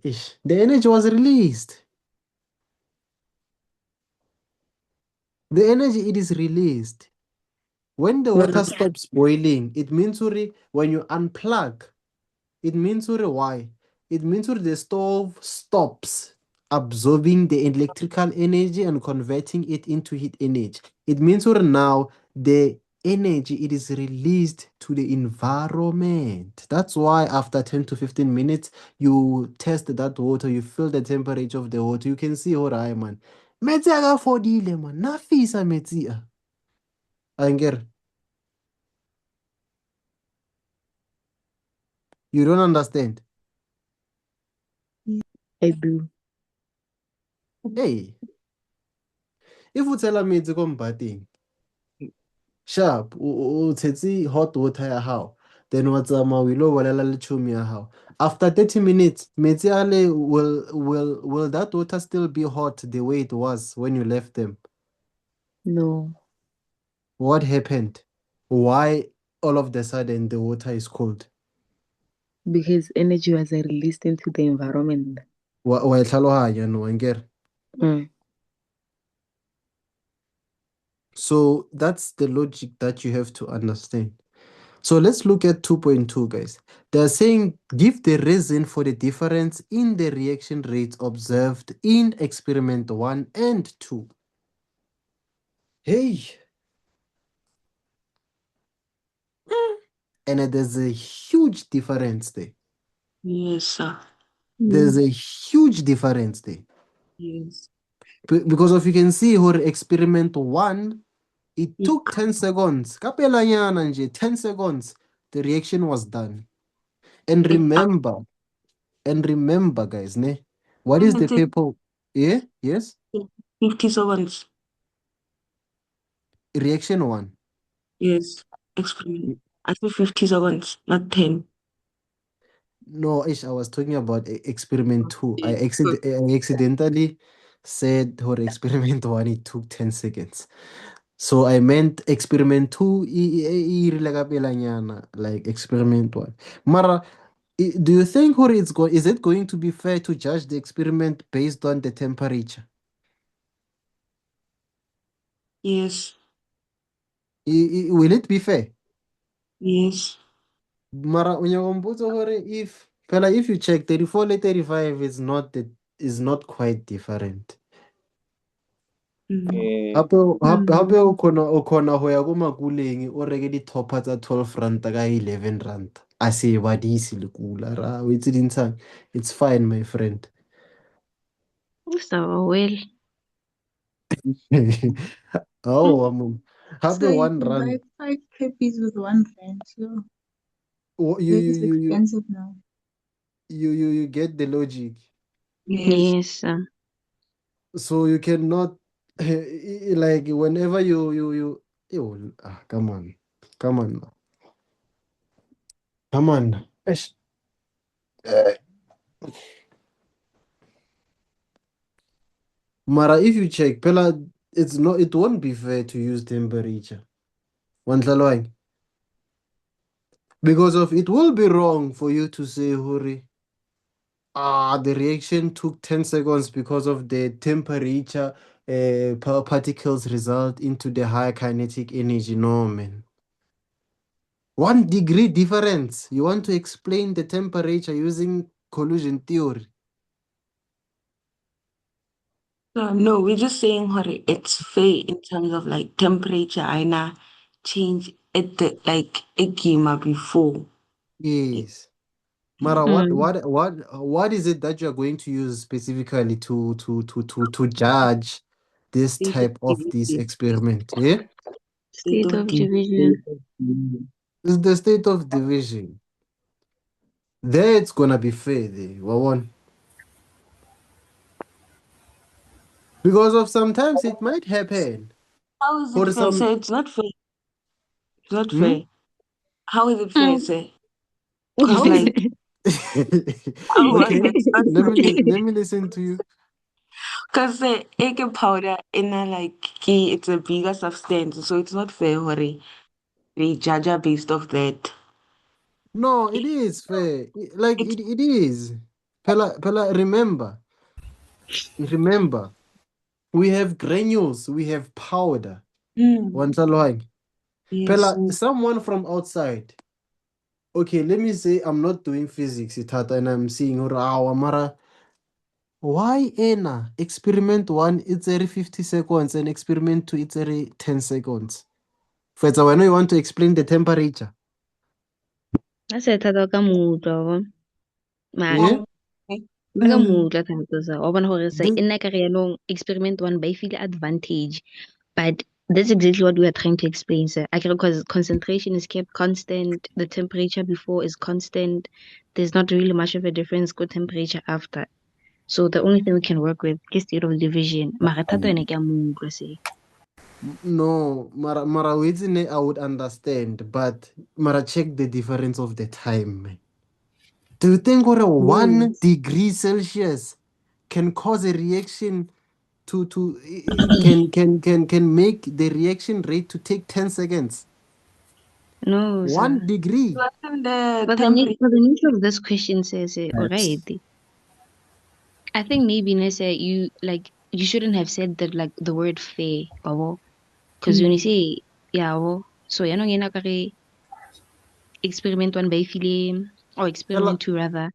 Speaker 1: energy was released. The energy it is released. When the water stops boiling, it means when you unplug, it means why? It means the stove stops absorbing the electrical energy and converting it into heat energy. It means now the energy it is released to the environment. That's why after 10 to 15 minutes, you test that water, you feel the temperature of the water. You can see, all right, man. Metsi a ka fodile, man. Nafisa metsi a. Angere. You don't understand?
Speaker 9: I do.
Speaker 1: Hey, if you tell me it's combating, sharp, o tshetse hot water ya hao, then wa tsamaya o ile o bolela le chomi ya hao. After 30 minutes, metsi ale will that water still be hot the way it was when you left them?
Speaker 9: No.
Speaker 1: What happened? Why all of the sudden the water is cold?
Speaker 9: Because energy was released into the environment.
Speaker 1: Wa e tlhalohanya no angere?
Speaker 9: Mm.
Speaker 1: So that's the logic that you have to understand. So let's look at 2.2, guys. They're saying give the reason for the difference in the reaction rates observed in experiment 1 and 2. Hey. And there's a huge difference there.
Speaker 10: Yes, sir.
Speaker 1: There's a huge difference there.
Speaker 10: Yes.
Speaker 1: Because if you can see her experiment 1, it took 10 seconds. Kapelanyana nje, 10 seconds. The reaction was done. And remember, guys, ne? What is the paper? Yeah? Yes?
Speaker 10: 50 seconds.
Speaker 1: Reaction 1.
Speaker 10: Yes. Experiment. I said 50 seconds, not 10.
Speaker 1: No, I was talking about experiment 2. I accidentally said her experiment 1, it took 10 seconds. So I meant experiment 2, like experiment 1. Mara, do you think is it going to be fair to judge the experiment based on the temperature?
Speaker 10: Yes.
Speaker 1: Will it be fair?
Speaker 10: Yes.
Speaker 1: Mara unyangombuzo hore if you check 34 le 35 is not quite different. Hape o khona ho ya ko makuleng o reke di-topper tsa 12 ranta ka 11 ranta a se badise le kula ra o itse dintshang. It's fine, my friend.
Speaker 3: So well.
Speaker 1: Oh, hape
Speaker 7: So you
Speaker 1: 1
Speaker 7: can buy
Speaker 1: rand.
Speaker 7: 5 cappies with 1 rand. So
Speaker 1: You
Speaker 7: it's expensive now.
Speaker 1: you get the logic.
Speaker 3: Yes.
Speaker 1: So you cannot like whenever you come on now. Come on. Eish. Mara, if you check, Pela, it won't be fair to use temperature. Wantlaloy. Because of it will be wrong for you to say, Huri, the reaction took 10 seconds because of the temperature particles result into the higher kinetic energy. No, man. 1 degree difference. You want to explain the temperature using collision theory?
Speaker 10: No, we're just saying hore, it's fair in terms of like temperature. I na change it like a game before.
Speaker 1: Yes. Mara, what is it that you are going to use specifically to judge this
Speaker 10: State
Speaker 1: type
Speaker 10: of
Speaker 1: of this
Speaker 10: division.
Speaker 1: experiment? Yeah?
Speaker 3: State of
Speaker 8: State
Speaker 3: division.
Speaker 8: of division.
Speaker 1: It's the state of division. There it's gonna be fair there. Wawan. Because of sometimes it might happen.
Speaker 10: How is it
Speaker 1: For
Speaker 10: fair?
Speaker 1: some
Speaker 10: So it's not fair. It's not
Speaker 1: hmm?
Speaker 10: fair. How is it fair, sir? Because
Speaker 1: How is
Speaker 10: like, how was
Speaker 1: okay?
Speaker 10: it not fair?
Speaker 1: Let me listen to you.
Speaker 10: Because the egg powder in a like key, it's a bigger substance, so it's not fair, hore. They judge her based off that.
Speaker 1: No, it is fair. Like
Speaker 10: It's
Speaker 1: it is. Pela, remember, we have granules, we have powder. Wantlaloy.
Speaker 10: yes.
Speaker 1: Pela, someone from outside. Okay, let me say I'm not doing physics, Itata, and I'm seeing Mara. Why ena? Experiment 1, it's every 50 seconds, and experiment 2, it's every 10 seconds. Fetsa, when you want to explain the temperature.
Speaker 3: Nase thata ka motho mara
Speaker 1: Yeah?
Speaker 3: ka motho thata sa wa bona gore sa
Speaker 1: This,
Speaker 3: e nna ka re yanong experiment 1 ba e file advantage but that's exactly what we are trying to explain sir because concentration is kept constant, the temperature before is constant, there's not really much of a difference go temperature after, so the only thing we can work with is state of division mara thata ene ke a mo utlwa se.
Speaker 1: no, Mara, I would understand, but Mara, check the difference of the time. Man. Do you think what a 1
Speaker 9: Yes.
Speaker 1: degree Celsius can cause a reaction to can make the reaction rate to take 10 seconds?
Speaker 3: No, sir.
Speaker 1: 1 degree.
Speaker 10: Wasn't the
Speaker 3: But
Speaker 10: temperature?
Speaker 3: the nature of this question says,
Speaker 6: That's
Speaker 3: alright. I think maybe Nessa, you shouldn't have said that like the word fair, because when you say yeah, so you're not gonna experiment 1 by file or
Speaker 1: Pela,
Speaker 3: experiment 2 rather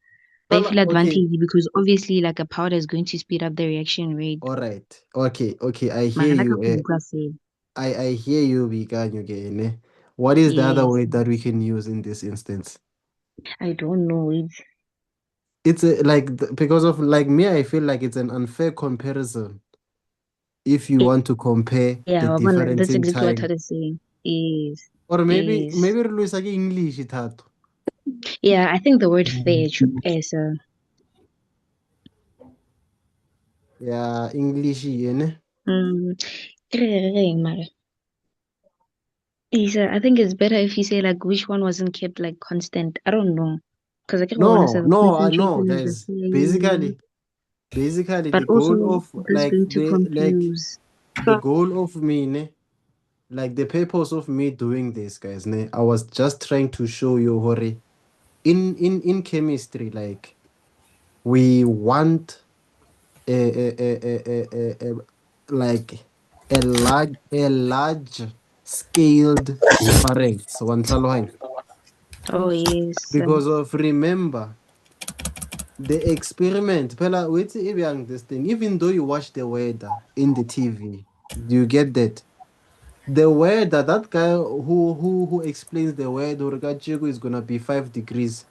Speaker 3: by feel
Speaker 1: okay.
Speaker 3: advantage because obviously like a powder is going to speed up the reaction rate.
Speaker 1: All right. Okay. I hear
Speaker 3: Mara naka
Speaker 1: you.
Speaker 3: go utlwa se.
Speaker 1: I hear you, Bikanyo again. What is the other
Speaker 3: Yes,
Speaker 1: way that we can use in this instance?
Speaker 3: I don't know.
Speaker 1: It's because of like me, I feel like it's an unfair comparison if you want to compare the
Speaker 3: Yeah,
Speaker 1: difference
Speaker 3: that's
Speaker 1: in
Speaker 3: exactly what
Speaker 1: time.
Speaker 3: Tada is saying. Is
Speaker 1: Or
Speaker 3: is
Speaker 1: maybe re like English ithathu.
Speaker 3: yeah, I think the word fair is
Speaker 1: Yeah, English yene.
Speaker 3: mm, mara. Is I think it's better if you say like which one wasn't kept like constant. I don't know. Because I can't want to say the
Speaker 1: No,
Speaker 3: concentration is the
Speaker 1: guys.
Speaker 3: same.
Speaker 1: Basically,
Speaker 3: But
Speaker 1: the goal
Speaker 3: also
Speaker 1: of
Speaker 3: that's going to confuse.
Speaker 1: the goal of me, ne, like the purpose of me doing this, guys, ne, I was just trying to show you, Hori, in chemistry, like we want like a large scaled difference. Wantlaloy.
Speaker 3: Oh yes.
Speaker 1: Because of remember the experiment, Pela, wait this thing, even though you watch the weather in the TV, do you get that? The weather, that guy who explains the weather, Chico, is gonna be 5 degrees.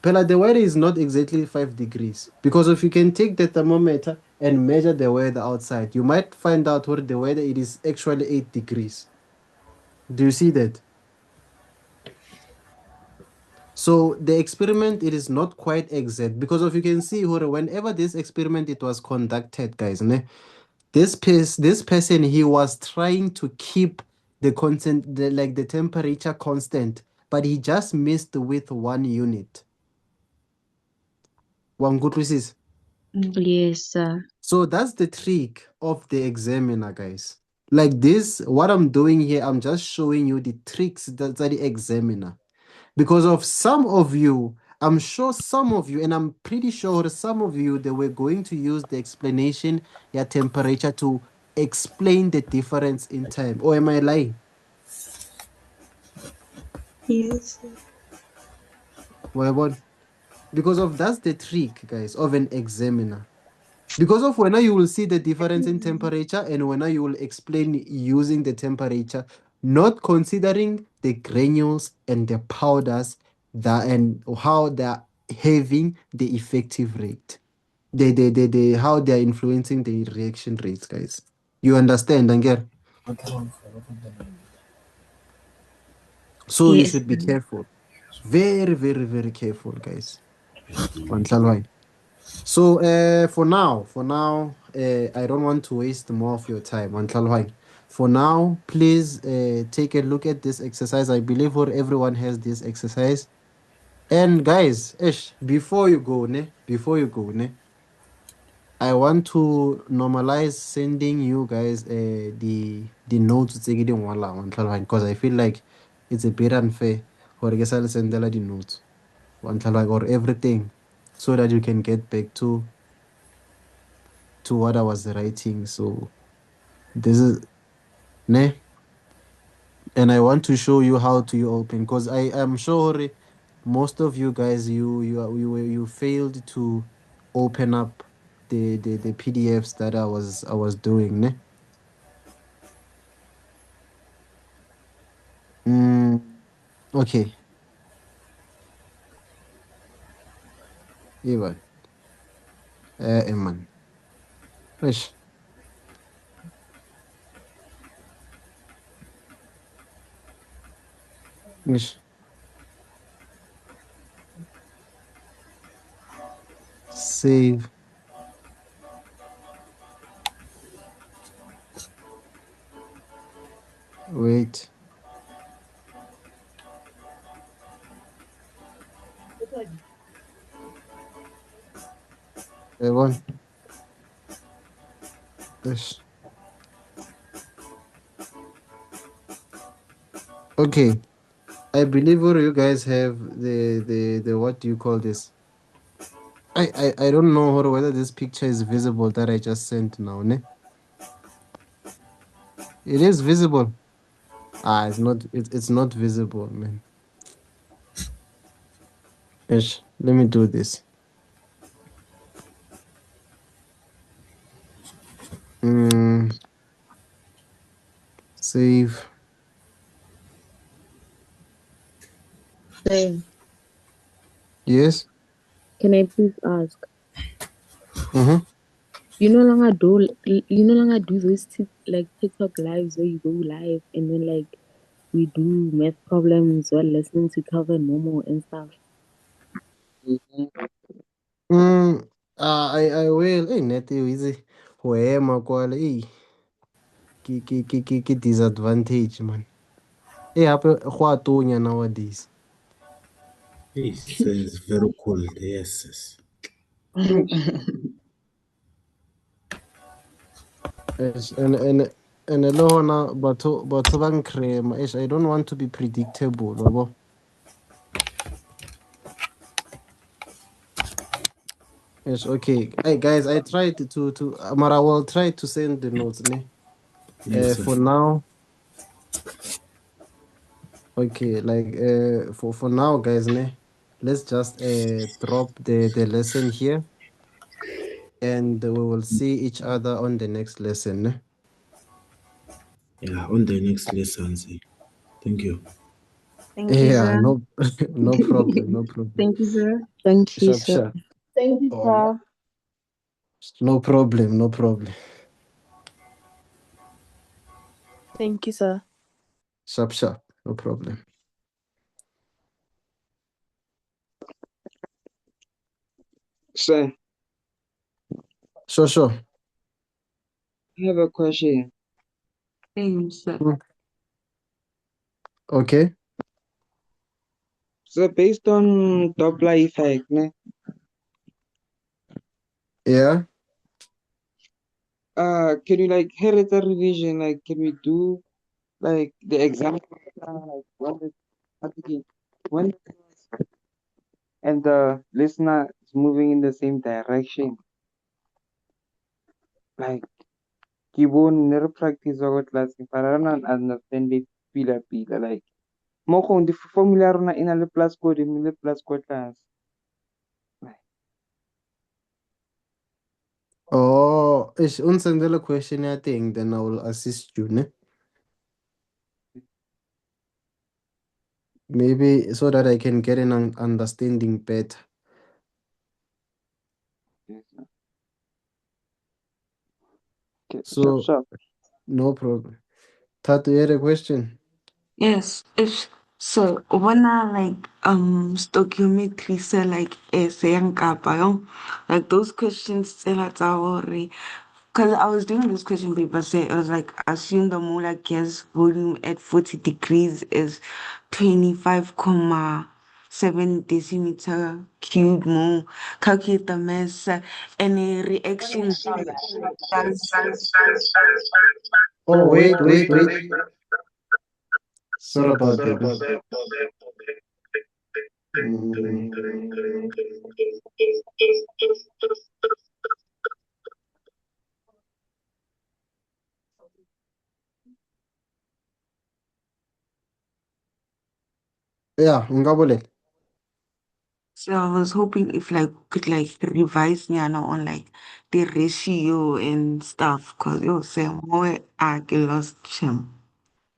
Speaker 1: Pela, the weather is not exactly 5 degrees. Because if you can take the thermometer and measure the weather outside, you might find out what the weather it is actually 8 degrees. Do you see that? So the experiment it is not quite exact because if you can see whenever this experiment it was conducted, guys, ne, this person he was trying to keep the constant the temperature constant, but he just missed with 1 unit. Wa nkutlwisisa?
Speaker 3: Yes, sir.
Speaker 1: So that's the trick of the examiner, guys. Like this, what I'm doing here, I'm just showing you the tricks that the examiner. Because of some of you, I'm sure some of you, and I'm pretty sure some of you, they were going to use the explanation, yeah, temperature to explain the difference in time. Or am I lying?
Speaker 7: Yes.
Speaker 1: Well, because of that's the trick, guys, of an examiner. Because of when you will see the difference in temperature and when you will explain using the temperature, not considering the granules and the powders that and how they're having the effective rate. How they're influencing the reaction rates, guys. You understand, Anger? So you
Speaker 3: Yes,
Speaker 1: should be
Speaker 3: sir.
Speaker 1: careful. Very, very, very careful, guys. Wanhlalwane. So for now, I don't want to waste more of your time. Wanhlalwane. For now, please take a look at this exercise. I believe everyone has this exercise. And guys, before you go, I want to normalize sending you guys the notes because I feel like it's a bit unfair for you guys send the notes or everything so that you can get back to what I was writing. So this is ne, and I want to show you how to you open because I am sure most of you guys you failed to open up the PDFs that I was doing ne. Mm, okay, Ivan, man, Ish, Ish, save, wait, Ivan, Ish. Okay, I believe all you guys have the what do you call this? I don't know whether this picture is visible that I just sent now, ne? It is visible. It's not visible, man. Ish, let me do this. Mm, save.
Speaker 9: Hey,
Speaker 1: Yes.
Speaker 9: can I please ask?
Speaker 1: Mm-hmm.
Speaker 9: You no longer do those like TikTok lives where you go live and then like we do math problems while listening to cover normal and stuff.
Speaker 1: Mm, I will. Hey, Nete, easy. Whoema kwale. Hey, ki disadvantage, man. Hey, hape go a tonya nowadays.
Speaker 5: It's very cold. Yes.
Speaker 1: Yes, and le hona batho ba nkgema. I don't want to be predictable, yabo. Yes, okay. Hey guys, I tried to Amara will try to send the notes, ne?
Speaker 5: Yes, sir.
Speaker 1: For now, okay, like for now, guys, ne? Let's just drop the lesson here and we will see each other on the next lesson, ne?
Speaker 5: Yeah, on the next lesson, see. Thank you.
Speaker 3: Thank you,
Speaker 1: Yeah,
Speaker 3: sir.
Speaker 1: no no problem, no problem.
Speaker 3: Thank you, sir.
Speaker 9: Thank you,
Speaker 1: Sharp,
Speaker 9: sir.
Speaker 1: sharp.
Speaker 2: Thank you,
Speaker 1: Oh,
Speaker 2: sir.
Speaker 1: no problem, no problem.
Speaker 4: Thank you, sir.
Speaker 1: Sharp, sharp, no problem.
Speaker 11: Sir,
Speaker 1: Sure.
Speaker 11: I have a question.
Speaker 10: Thanks, sir.
Speaker 1: Okay.
Speaker 11: So based on Doppler effect, ne?
Speaker 1: Yeah.
Speaker 11: Can you like hereditary revision? Like, can we do like the example? Like when and the listener is moving in the same direction. Like, given neuro practice or class, if I don't understand it, pila. Like, mo kung di formula ro na inale plus code, inale plus code class.
Speaker 1: Oh, ish unsendele question I think then I will assist you, ne? Maybe so that I can get an understanding better.
Speaker 11: Yes, sir. Okay,
Speaker 1: So
Speaker 11: sharp.
Speaker 1: no problem. Tatu, you had a question?
Speaker 10: Yes, if so, when I like stoichiometry, so like sayang kapa yung like those questions say like already because I was doing this question paper say it was like assume the molar gas volume at 40 degrees is 25.7 decimeter cube mole. Calculate the mass and a reaction does.
Speaker 1: Oh, wait. Sorry about that. Mm. Yeah, ungabole.
Speaker 10: So I was hoping if like could like revise Nyana on like the ratio and stuff because you say more I lost him.